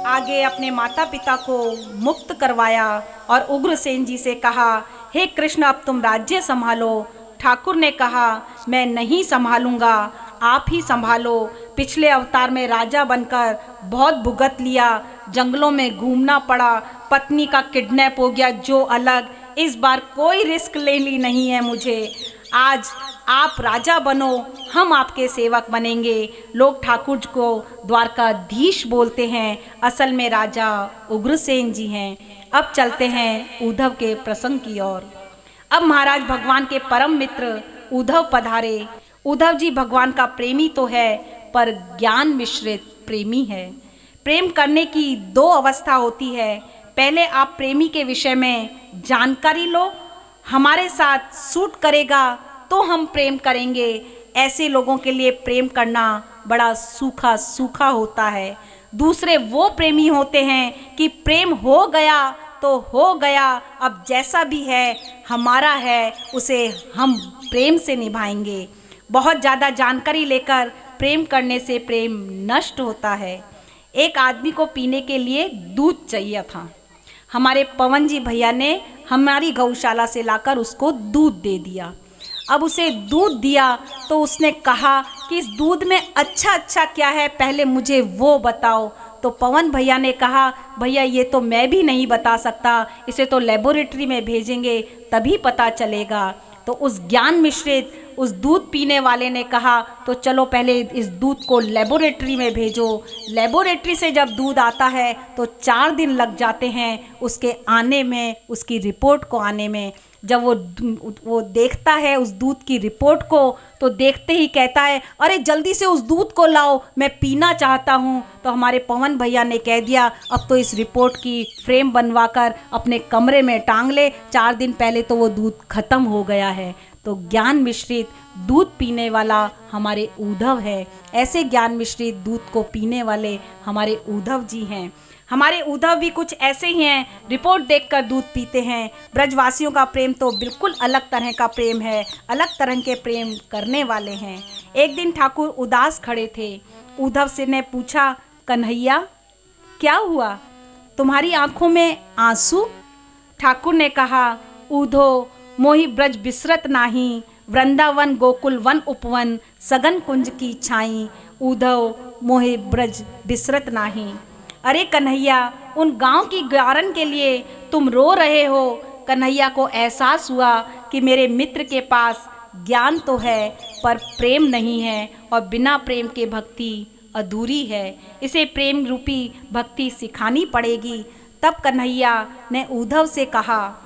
आगे अपने माता पिता को मुक्त करवाया और उग्रसेन जी से कहा, हे कृष्ण अब तुम राज्य संभालो। ठाकुर ने कहा, मैं नहीं संभालूंगा, आप ही संभालो। पिछले अवतार में राजा बनकर बहुत भुगत लिया, जंगलों में घूमना पड़ा, पत्नी का किडनैप हो गया जो अलग। इस बार कोई रिस्क लेनी नहीं है मुझे। आज आप राजा बनो, हम आपके सेवक बनेंगे। लोग ठाकुर को द्वारकाधीश बोलते हैं, असल में राजा उग्रसेन जी हैं। अब चलते हैं उद्धव के प्रसंग की ओर। अब महाराज भगवान के परम मित्र उद्धव पधारे। उद्धव जी भगवान का प्रेमी तो है, पर ज्ञान मिश्रित प्रेमी है। प्रेम करने की दो अवस्था होती है। पहले आप प्रेमी के विषय में जानकारी लो, हमारे साथ सूट करेगा तो हम प्रेम करेंगे। ऐसे लोगों के लिए प्रेम करना बड़ा सूखा सूखा होता है। दूसरे वो प्रेमी होते हैं कि प्रेम हो गया तो हो गया, अब जैसा भी है हमारा है, उसे हम प्रेम से निभाएंगे। बहुत ज़्यादा जानकारी लेकर प्रेम करने से प्रेम नष्ट होता है। एक आदमी को पीने के लिए दूध चाहिए था। हमारे पवन जी भैया ने हमारी गौशाला से लाकर उसको दूध दे दिया। अब उसे दूध दिया तो उसने कहा कि इस दूध में अच्छा अच्छा क्या है, पहले मुझे वो बताओ। तो पवन भैया ने कहा, भैया ये तो मैं भी नहीं बता सकता, इसे तो लेबोरेटरी में भेजेंगे तभी पता चलेगा। तो उस ज्ञान मिश्रित उस दूध पीने वाले ने कहा, तो चलो पहले इस दूध को लेबोरेटरी में भेजो। लेबोरेटरी से जब दूध आता है तो 4 दिन लग जाते हैं उसके आने में, उसकी रिपोर्ट को आने में। जब वो देखता है उस दूध की रिपोर्ट को, तो देखते ही कहता है, अरे जल्दी से उस दूध को लाओ, मैं पीना चाहता हूँ। तो हमारे पवन भैया ने कह दिया, अब तो इस रिपोर्ट की फ्रेम बनवाकर अपने कमरे में टांग ले, 4 दिन पहले तो वो दूध खत्म हो गया है। तो ज्ञान मिश्रित दूध पीने वाला हमारे उद्धव है। ऐसे ज्ञान मिश्रित दूध को पीने वाले हमारे उद्धव जी हैं। हमारे उद्धव भी कुछ ऐसे ही हैं, रिपोर्ट देखकर दूध पीते हैं। ब्रजवासियों का प्रेम तो बिल्कुल अलग तरह का प्रेम है, अलग तरह के प्रेम करने वाले हैं। एक दिन ठाकुर उदास खड़े थे। उद्धव से ने पूछा, कन्हैया क्या हुआ, तुम्हारी आंखों में आंसू? ठाकुर ने कहा, उधो मोहि ब्रज बिसरत नाही, वृंदावन गोकुल वन उपवन, सगन कुंज की छाई, उधव मोहि ब्रज बिसरत नाही। अरे कन्हैया, उन गांव की गारन के लिए तुम रो रहे हो। कन्हैया को एहसास हुआ कि मेरे मित्र के पास ज्ञान तो है पर प्रेम नहीं है, और बिना प्रेम के भक्ति अधूरी है। इसे प्रेम रूपी भक्ति सिखानी पड़ेगी। तब कन्हैया ने उद्धव से कहा,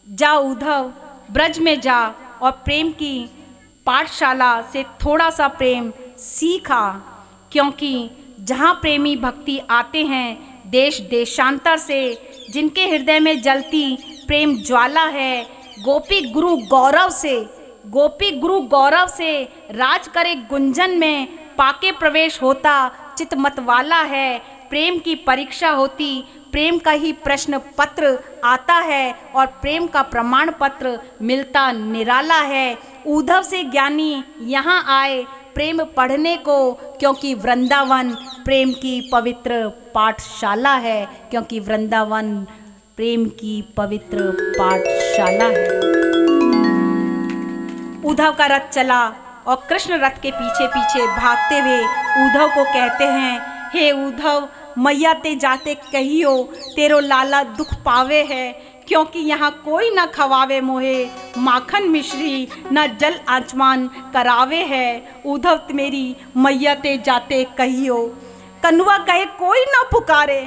जा उद्धव, ब्रज में जा और प्रेम की पाठशाला से थोड़ा सा प्रेम सीखा, क्योंकि जहाँ प्रेमी भक्ति आते हैं देश देशांतर से, जिनके हृदय में जलती प्रेम ज्वाला है, गोपी गुरु गौरव से राज करे गुंजन में, पाके प्रवेश होता चित मत वाला है। प्रेम की परीक्षा होती, प्रेम का ही प्रश्न पत्र आता है और प्रेम का प्रमाण पत्र मिलता निराला है। उद्धव से ज्ञानी यहाँ आए प्रेम पढ़ने को, क्योंकि वृंदावन प्रेम की पवित्र पाठशाला है, क्योंकि वृंदावन प्रेम की पवित्र पाठशाला है। उद्धव का रथ चला और कृष्ण रथ के पीछे पीछे भागते हुए उद्धव को कहते हैं, हे उद्धव, मैया ते जाते कहियो तेरो लाला दुख पावे है, क्योंकि यहाँ कोई न खवावे मोहे माखन मिश्री, न जल आचमान करावे है। उद्धव मेरी मैया ते जाते कहियो, कन्वा कहे कोई न पुकारे,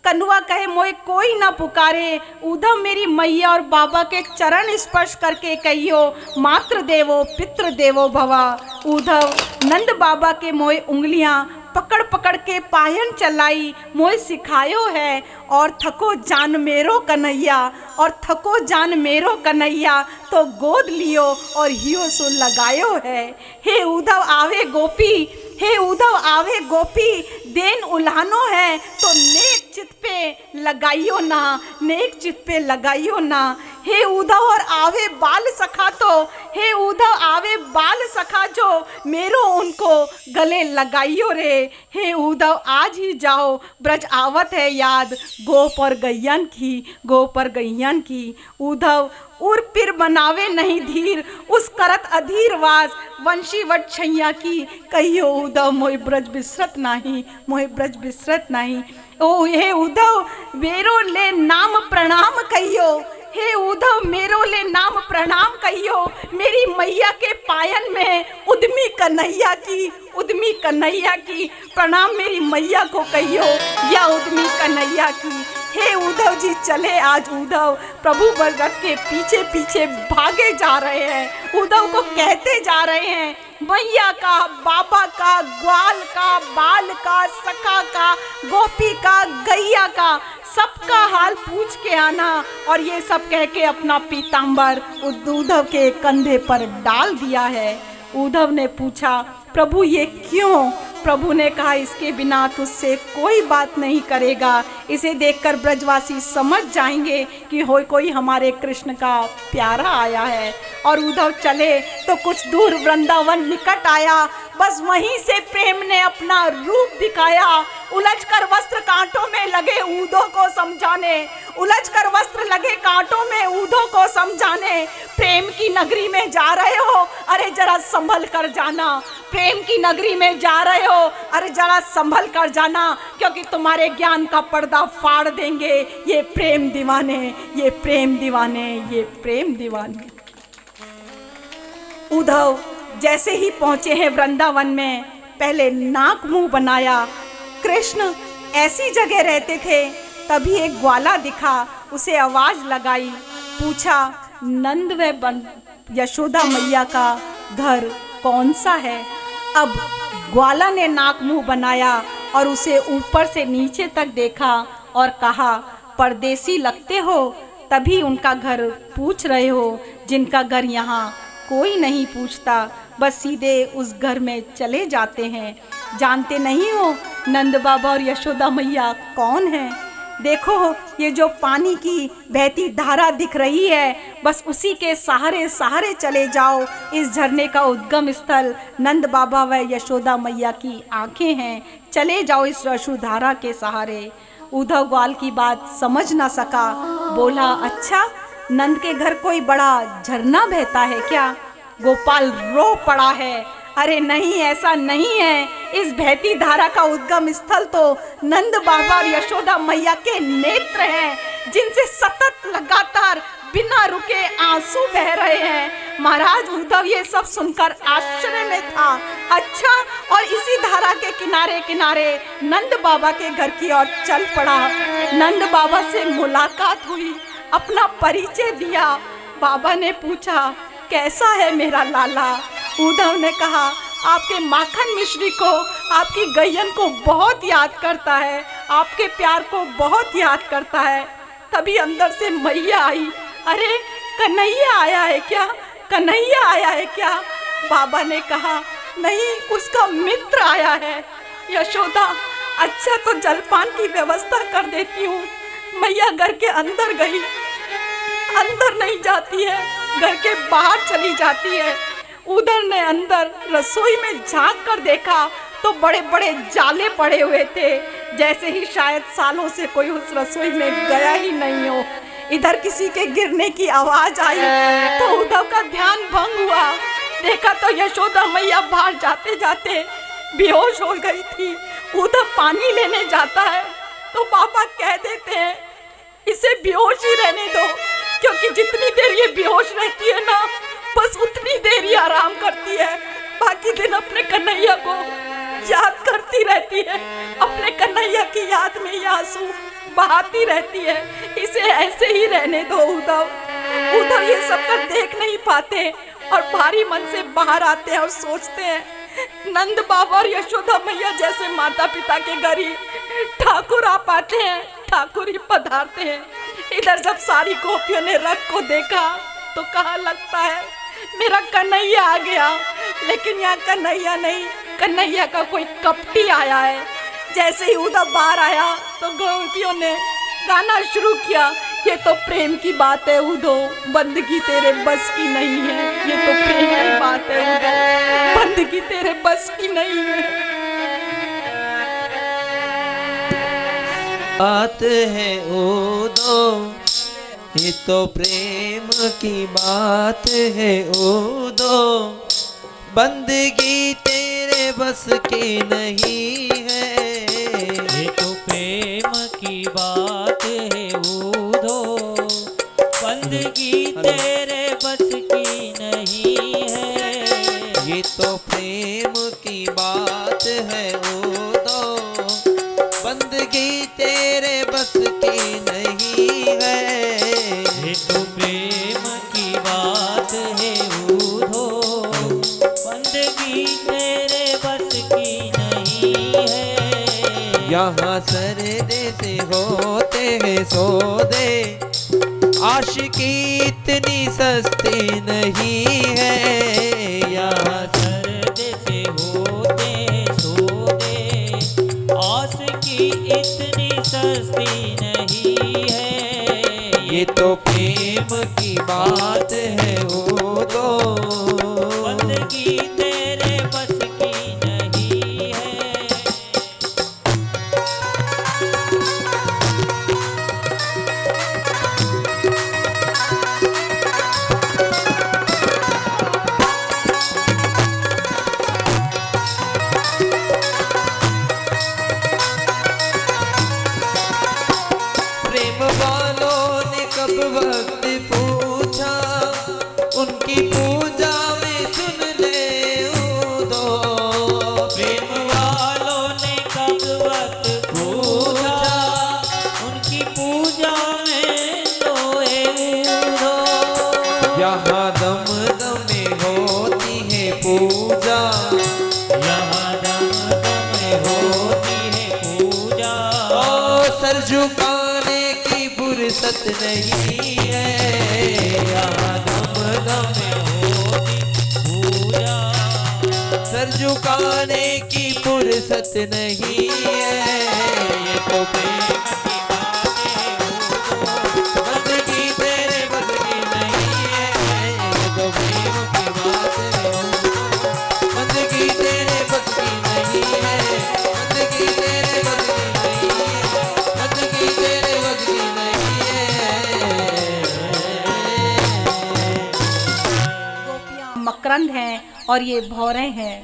कन्वा कहे मोए कोई ना पुकारे। उद्धव मेरी मैया और बाबा के चरण स्पर्श करके कहियो, मातृ देवो पितृ देवो भवा। उद्धव नंद बाबा के मोए उंगलियां पकड़ पकड़ के पायन चलाई, मोए सिखायो है। और थको जान मेरो कन्हैया, और थको जान मेरो कन्हैया, तो गोद लियो और हियो सो लगायो है। हे उद्धव आवे गोपी, हे उद्धव आवे गोपी, देन उल्हानो है तो नेक चित पे लगाइयो ना, नेक चित पे लगाइयो ना। हे उद्धव और आवे बाल सखा, तो हे उद्धव आवे बाल सखा, जो मेरो उनको गले लगाइयो रे। हे उद्धव आज ही जाओ, ब्रज आवत है याद, गोप और गैयन की, गोप और गैयन की। उद्धव उर पिर बनावे नहीं धीर, उस करत अधीर वास, वंशी वट छैया की। कहियो उद्धव मोहि ब्रज बिसरत नाही, मोहि ब्रज बिसरत नाही। ओ हे उद्धव मेरो ले नाम प्रणाम कहियो, हे उद्धव मेरो ले नाम प्रणाम कहियो। मेरी मैया के पायन में उद्यमी कन्हैया की, उद्यमी कन्हैया की प्रणाम मेरी मैया को कहियो, या उद्यमी कन्हैया की। हे उद्धव जी चले आज उद्धव प्रभु बरगद के पीछे पीछे भागे जा रहे हैं। उद्धव को कहते जा रहे हैं, मैया का, बाबा का, ग्वाल का, बाल का, सखा का, गोपी का, गैया का, सबका हाल पूछ के आना। और ये सब कह के अपना पीताम्बर उद्धव के कंधे पर डाल दिया है। उद्धव ने पूछा, प्रभु ये क्यों? प्रभु ने कहा, इसके बिना तुझसे कोई बात नहीं करेगा। इसे देखकर ब्रजवासी समझ जाएंगे कि हो कोई हमारे कृष्ण का प्यारा आया है। और उद्धव चले तो कुछ दूर वृंदावन निकट आया, बस वहीं से प्रेम ने अपना रूप दिखाया। उलझकर वस्त्र कांटों में लगे उद्धव को समझाने, उलझकर वस्त्र लगे कांटों में उद्धव को समझाने। प्रेम की नगरी में जा रहे हो, अरे जरा संभल कर जाना। प्रेम की नगरी में जा रहे हो, अरे जरा संभल कर जाना, क्योंकि तुम्हारे ज्ञान का पर्दा फाड़ देंगे ये प्रेम दीवाने, ये प्रेम दीवाने, ये प्रेम दीवाने। उद्धव जैसे ही पहुंचे हैं वृंदावन में, पहले नाक मुंह बनाया। कृष्ण ऐसी जगह रहते थे, तभी एक ग्वाला दिखा, उसे आवाज लगाई, पूछा, नंद व यशोदा मैया का घर कौन सा है? अब ग्वाला ने नाक मुंह बनाया और उसे ऊपर से नीचे तक देखा और कहा, परदेसी लगते हो, तभी उनका घर पूछ रहे हो, जिनका घर यहाँ कोई नहीं पूछता, बस सीधे उस घर में चले जाते हैं। जानते नहीं हो नंद बाबा और यशोदा मैया कौन है? देखो ये जो पानी की बहती धारा दिख रही है, बस उसी के सहारे सहारे चले जाओ। इस झरने का उद्गम स्थल नंद बाबा व यशोदा मैया की आंखें हैं, चले जाओ इस रशु धारा के सहारे। उद्धव ग्वाल की बात समझ ना सका, बोला, अच्छा नंद के घर कोई बड़ा झरना बहता है क्या? गोपाल रो पड़ा है, अरे नहीं ऐसा नहीं है, इस बहती धारा का उद्गम स्थल तो नंद बाबा और यशोदा मैया के नेत्र हैं, जिनसे सतत लगातार बिना रुके आंसू बह रहे हैं। महाराज उद्धव ये सब सुनकर आश्चर्य में था। अच्छा, और इसी धारा के किनारे किनारे नंद बाबा के घर की ओर चल पड़ा। नंद बाबा से मुलाकात हुई, अपना परिचय दिया। बाबा ने पूछा, कैसा है मेरा लाला? उद्धव ने कहा, आपके माखन मिश्री को, आपकी गैयन को बहुत याद करता है, आपके प्यार को बहुत याद करता है। तभी अंदर से मैया आई, अरे कन्हैया आया है क्या? कन्हैया आया है क्या? बाबा ने कहा, नहीं, उसका मित्र आया है। यशोदा, अच्छा तो जलपान की व्यवस्था कर देती हूँ। मैया घर के अंदर गई, अंदर नहीं जाती है, घर के बाहर चली जाती है। उधर ने अंदर रसोई में झांक कर देखा तो बड़े बड़े जाले पड़े हुए थे, जैसे ही शायद सालों से कोई उस रसोई में गया ही नहीं हो। इधर किसी के गिरने की आवाज आई तो उद्धव का ध्यान भंग हुआ। देखा तो यशोदा मैया बाहर जाते जाते बेहोश हो गई थी। उद्धव पानी लेने जाता है तो बाबा कह देते हैं, इसे बेहोश ही रहने दो, क्योंकि जितनी देर ये बेहोश रहती है ना, बस उतनी देर ही आराम करती है। बाकी दिन अपने कन्हैया को याद करती रहती है, अपने कन्हैया की याद में ये आंसू बहाती रहती है। इसे ऐसे ही रहने दो उद्धव। उद्धव ये सब कर देख नहीं पाते और भारी मन से बाहर आते हैं और सोचते हैं, नंद बाबा और यशोदा मैया जैसे माता पिता के घर ही ठाकुर आ पाते हैं, ठाकुर ही पधारते हैं। इधर जब सारी गोपियों ने रथ को देखा तो कहा लगता है मेरा कन्हैया आ गया, लेकिन यहाँ कन्हैया नहीं, कन्हैया का कोई कपटी आया है। जैसे ही उद्धव बाहर आया तो गोपियों ने गाना शुरू किया, ये तो प्रेम की बात है उद्धव, बंदगी तेरे बस की नहीं है। ये तो प्रेम की बात है उद्धव, बंदगी तेरे बस की नहीं है। बात है उद्धव, ये तो प्रेम की बात है उद्धव, बंदगी तेरे बस की नहीं है। ये तो प्रेम की बात है उद्धव, बंदगी तेरे बस की नहीं है। ये तो प्रेम की बात है उद्धव, बंदगी तेरे बस की नहीं है। ये तो प्रेम की बात है उद्धव, बंदगी तेरे बस की नहीं है। यहाँ सरदे से होते हैं सौदे, आशिकी इतनी सस्ती नहीं है। यहाँ सरदे से होते सौदे, आशिकी इतनी सस्ती नहीं है। ये तो प्रेम की बात है उद्धव, बंदगी तेरे बस की नहीं है। प्रेम वालों ने कब वक्त पूछा, उनकी पूजा में सुन ले उद्धव। प्रेम वालों ने कब वक्त पूछा, उनकी पूजा में सोए उद्धव। यहाँ दम दम में होती है पूजा, यहाँ दम दम में होती है पूजा। ओ सर झुकाने की फुर्सत नहीं है। यहाँ दम दम में होती पूजा, सर झुकाने की फुर्सत नहीं है। ये तो प्रेम की बातें उद्धव, बंदगी तेरे बस की नहीं है। ये तो प्रेम की बात है उद्धव, बंदगी तेरे बस की नहीं है। बंदगी तेरे बस की नहीं है, बंदगी तेरे बस की नहीं है। गोपियां मकरंद हैं और ये भौरे हैं।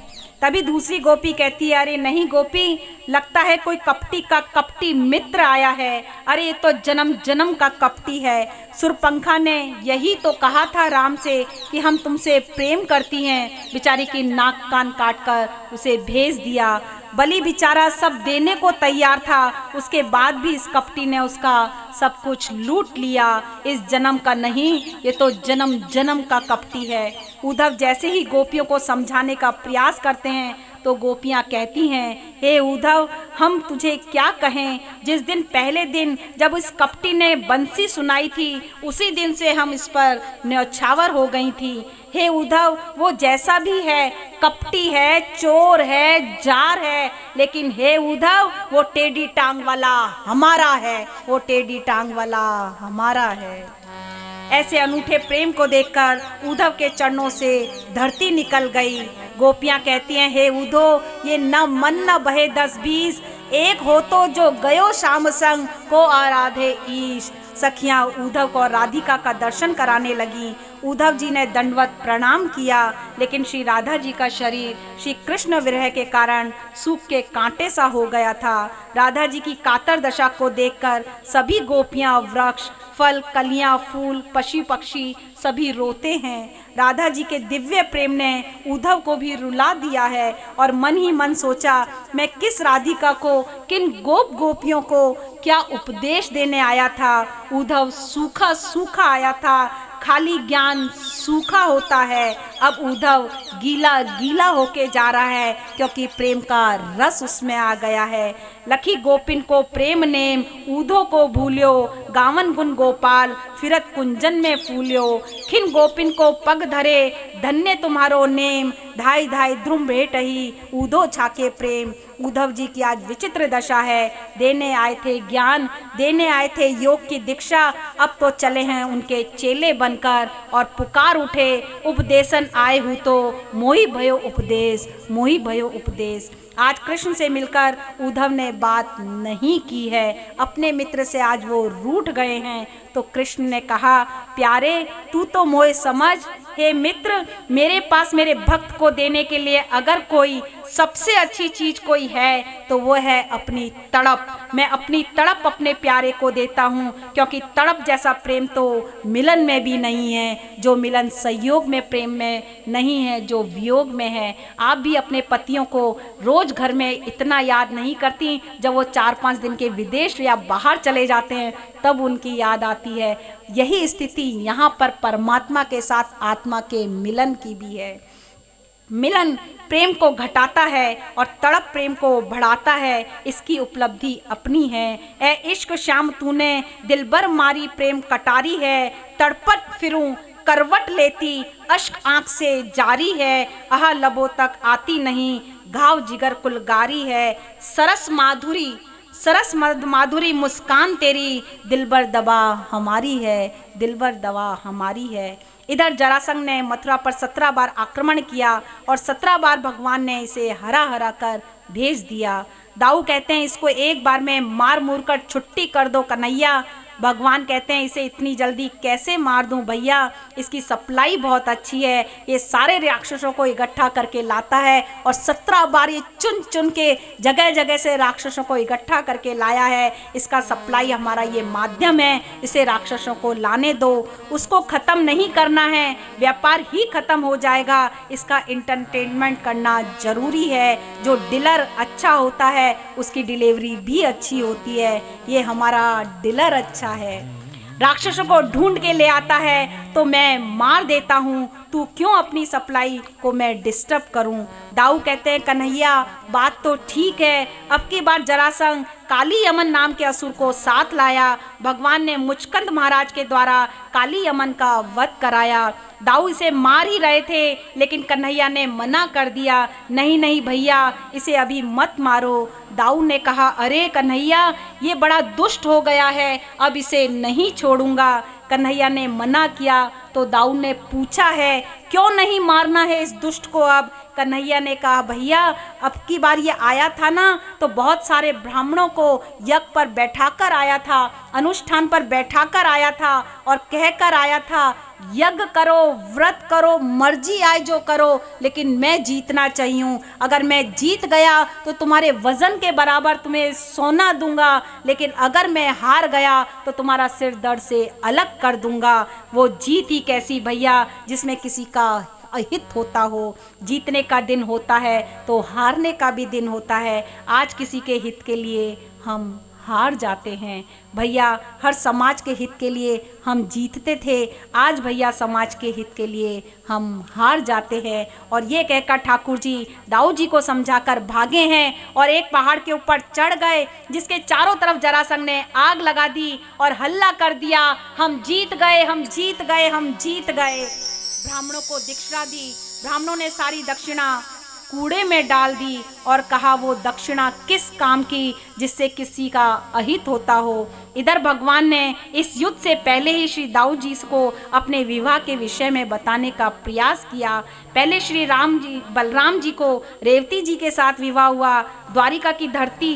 तभी दूसरी गोपी कहती है, अरे नहीं गोपी, लगता है कोई कपटी का कपटी मित्र आया है। अरे ये तो जन्म जन्म का कपटी है। सुरपंखा ने यही तो कहा था राम से कि हम तुमसे प्रेम करती हैं। बेचारी की नाक कान काट कर उसे भेज दिया। बलि बेचारा सब देने को तैयार था, उसके बाद भी इस कपटी ने उसका सब कुछ लूट लिया। इस जन्म का नहीं, ये तो जन्म जन्म का कपटी है। उद्धव जैसे ही गोपियों को समझाने का प्रयास करते हैं तो गोपियां कहती हैं, हे उद्धव, हम तुझे क्या कहें। जिस दिन पहले दिन जब इस कपटी ने बंसी सुनाई थी, उसी दिन से हम इस पर न्यौछावर हो गई थी। हे उद्धव, वो जैसा भी है, कपटी है, चोर है, जार है, लेकिन हे उद्धव, वो टेढ़ी टांग वाला हमारा है, वो टेढ़ी टांग वाला हमारा है। ऐसे अनूठे प्रेम को देखकर उद्धव के चरणों से धरती निकल गई। गोपियां कहती हैं, हे उद्धव, ये न मन न बहे 10-20, एक हो तो जो गयो श्याम संग को आराधे ईश। सखियां उद्धव को और राधिका का दर्शन कराने लगी उद्धव जी ने दंडवत प्रणाम किया, लेकिन श्री राधा जी का शरीर श्री कृष्ण विरह के कारण सूख के कांटे सा हो गया था। राधा जी की कातर दशा को देखकर सभी गोपियां, वृक्ष, फल, कलियां, फूल, पशु पक्षी सभी रोते हैं। राधा जी के दिव्य प्रेम ने उद्धव को भी रुला दिया है और मन ही मन सोचा, मैं किस राधिका को, किन गोपियों को क्या उपदेश देने आया था। उद्धव सूखा सूखा आया था, खाली ज्ञान सूखा होता है। अब उद्धव गीला गीला होके जा रहा है, क्योंकि प्रेम का रस उसमें आ गया है। लखी गोपिन को प्रेम नेम, उद्धव को भूल्यो, गावन गुण गोपाल, फिरत कुंजन में फूल्यो। खिन गोपिन को पग धरे, धन्य तुम्हारो नेम, धाई धाई द्रुम भेटही, उद्धव छाके प्रेम। उद्धव जी की आज विचित्र दशा है। देने आए थे ज्ञान, देने आए थे योग की दीक्षा, अब तो चले हैं उनके चेले बनकर और पुकार उठे, उपदेशन आए हूँ तो मोहि भयो उपदेश, मोहि भयो उपदेश। आज कृष्ण से मिलकर उद्धव ने बात नहीं की है, अपने मित्र से आज वो रूठ गए हैं। तो कृष्ण ने कहा, प्यारे तू तो मोहे समझ, हे मित्र, मेरे पास मेरे भक्त को देने के लिए अगर कोई सबसे अच्छी चीज कोई है तो वो है अपनी तड़प। मैं अपनी तड़प अपने प्यारे को देता हूँ, क्योंकि तड़प जैसा प्रेम तो मिलन में भी नहीं है, जो मिलन संयोग में प्रेम में नहीं है, जो वियोग में है। आप भी अपने पतियों को रोज घर में इतना याद नहीं करती, जब वो 4-5 दिन के विदेश या बाहर चले जाते हैं तब उनकी याद आती है। यही स्थिति यहाँ पर परमात्मा के साथ आत्मा के मिलन की भी है। मिलन प्रेम को घटाता है और तड़प प्रेम को बढ़ाता है, इसकी उपलब्धि अपनी है। ए इश्क श्याम तूने दिलबर मारी प्रेम कटारी है, तड़पट फिरूं करवट लेती अश्क आँख से जारी है, आह लबों तक आती नहीं घाव जिगर कुलगारी है। सरस माधुरी मुस्कान तेरी, दिलबर दवा हमारी है, दिलबर दवा हमारी है। इधर जरासंध ने मथुरा पर 17 बार आक्रमण किया और 17 बार भगवान ने इसे हरा हरा कर भेज दिया। दाऊ कहते हैं, इसको एक बार में मार मूर कर छुट्टी कर दो कन्हैया। भगवान कहते हैं, इसे इतनी जल्दी कैसे मार दूं भैया, इसकी सप्लाई बहुत अच्छी है, ये सारे राक्षसों को इकट्ठा करके लाता है और 17 बार ये चुन चुन के जगह जगह से राक्षसों को इकट्ठा करके लाया है। इसका सप्लाई हमारा ये माध्यम है, इसे राक्षसों को लाने दो, उसको ख़त्म नहीं करना है, व्यापार ही ख़त्म हो जाएगा। इसका एंटरटेनमेंट करना ज़रूरी है। जो डीलर अच्छा होता है उसकी डिलीवरी भी अच्छी होती है। ये हमारा डीलर अच्छा है, राक्षसों को ढूंढ के ले आता है तो मैं मार देता हूँ, तू क्यों अपनी सप्लाई को मैं डिस्टर्ब करूँ। दाऊ कहते हैं, कन्हैया बात तो ठीक है, अब की बार जरासंध काली यमन नाम के असुर को साथ लाया। भगवान ने मुचकंद महाराज के द्वारा काली यमन का वध कराया। दाऊ इसे मार ही रहे थे, लेकिन कन्हैया ने मना कर दिया, नहीं नहीं भैया इसे अभी मत मारो। दाऊ ने कहा, अरे कन्हैया ये बड़ा दुष्ट हो गया है, अब इसे नहीं छोड़ूंगा। कन्हैया ने मना किया तो दाऊ ने पूछा है, क्यों नहीं मारना है इस दुष्ट को अब। कन्हैया ने कहा, भैया अब की बार ये आया था ना तो बहुत सारे ब्राह्मणों को यज्ञ पर बैठाकर आया था, अनुष्ठान पर बैठाकर आया था और कहकर आया था, यज्ञ करो, व्रत करो, मर्जी आए जो करो, लेकिन मैं जीतना चाहिए। अगर मैं जीत गया तो तुम्हारे वजन के बराबर तुम्हें सोना दूंगा, लेकिन अगर मैं हार गया तो तुम्हारा सिर दर्द से अलग कर दूंगा। वो जीत ही कैसी भैया जिसमें किसी का अहित होता हो। जीतने का दिन होता है तो हारने का भी दिन होता है। आज किसी के हित के लिए हम हार जाते हैं भैया, हर समाज के हित के लिए हम जीतते थे, आज भैया समाज के हित के लिए हम हार जाते हैं। और ये कहकर ठाकुर जी दाऊ जी को समझाकर भागे हैं और एक पहाड़ के ऊपर चढ़ गए, जिसके चारों तरफ जरासंध ने आग लगा दी और हल्ला कर दिया, हम जीत गए, हम जीत गए, हम जीत गए। ब्राह्मणों को दक्षिणा दी, ब्राह्मणों ने सारी दक्षिणा कूड़े में डाल दी और कहा, वो दक्षिणा किस काम की जिससे किसी का अहित होता हो। इधर भगवान ने इस युद्ध से पहले ही श्री दाऊ जी को अपने विवाह के विषय में बताने का प्रयास किया। पहले श्री बलराम जी को रेवती जी के साथ विवाह हुआ। द्वारिका की धरती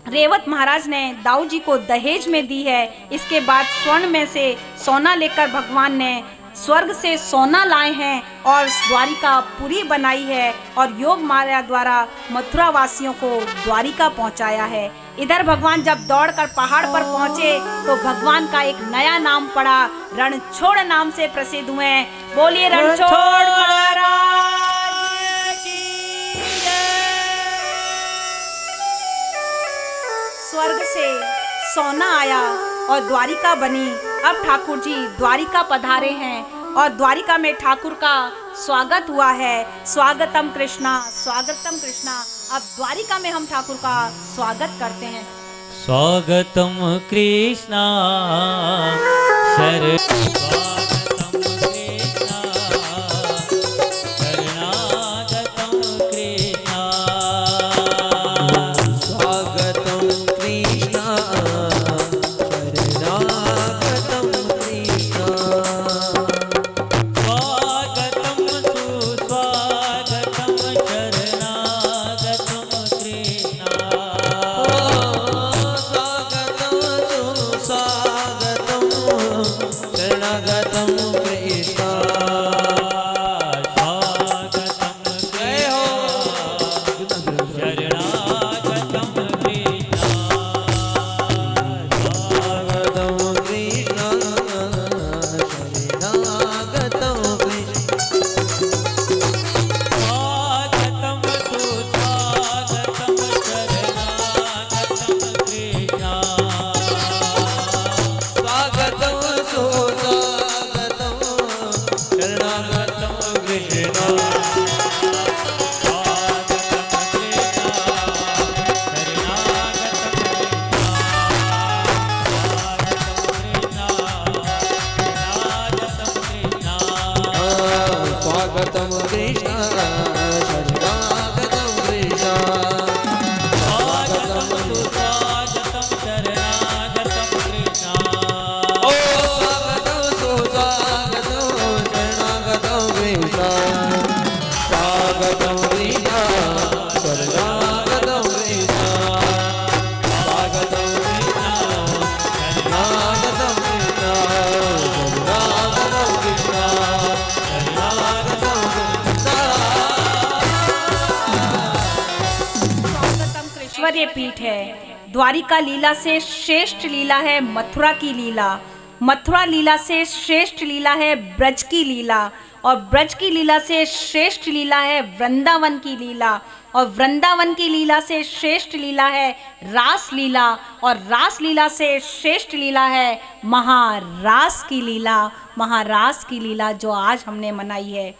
रेवत महाराज ने दाऊ जी को दहेज में दी है। इसके बाद स्वर्ण में से सोना लेकर भगवान ने स्वर्ग से सोना लाए हैं और द्वारिका पुरी बनाई है और योग माया द्वारा मथुरा वासियों को द्वारिका पहुंचाया है। इधर भगवान जब दौड़कर पहाड़ पर पहुंचे तो भगवान का एक नया नाम पड़ा, रणछोड़ नाम से प्रसिद्ध हुए। बोलिए रणछोड़ महाराज की जय। स्वर्ग से सोना आया और द्वारिका बनी। अब ठाकुर जी द्वारिका पधारे हैं और द्वारिका में ठाकुर का स्वागत हुआ है। स्वागतम कृष्णा, स्वागतम कृष्णा। अब द्वारिका में हम ठाकुर का स्वागत करते हैं। स्वागतम कृष्णा शर स्वागतम कृष्णा शरणागतम कृष्णा स्वागतं कृष्ण शरणागतं कृष्ण स्वागतम सुस्वागतम शरणागतम कृष्णा स्वागतं सुस्वागतं शरणागतं कृष्ण स्वागतम जय हो शरणागतम कृष्णा स्वागतं कृष्ण शरणागतं कृष्ण स्वागतम सुस्वागतम शरणागतम कृष्णा स्वागतं सुस्वागतं शरणागतं कृष्ण स्वागतं कृष्ण शरणागतं कृष्ण स्वागतं ओ स्वागतं सुस्वागतं शरणागतं कृष्ण स्वागतं कृष्ण शरणागतं कृष्ण स्वागतं कृष्ण शरणागतं कृष्ण शरणागतं कृष्ण शरणागतं कृष्ण स्वागतम कृष्णवर्य पीठ है। द्वारिका लीला से श्रेष्ठ लीला है मथुरा की लीला। मथुरा लीला से श्रेष्ठ लीला है ब्रज की लीला और ब्रज की लीला से श्रेष्ठ लीला है वृंदावन की लीला और वृंदावन की लीला से श्रेष्ठ लीला है रास लीला और रास लीला से श्रेष्ठ लीला है महारास की लीला। महारास की लीला जो आज हमने मनाई है।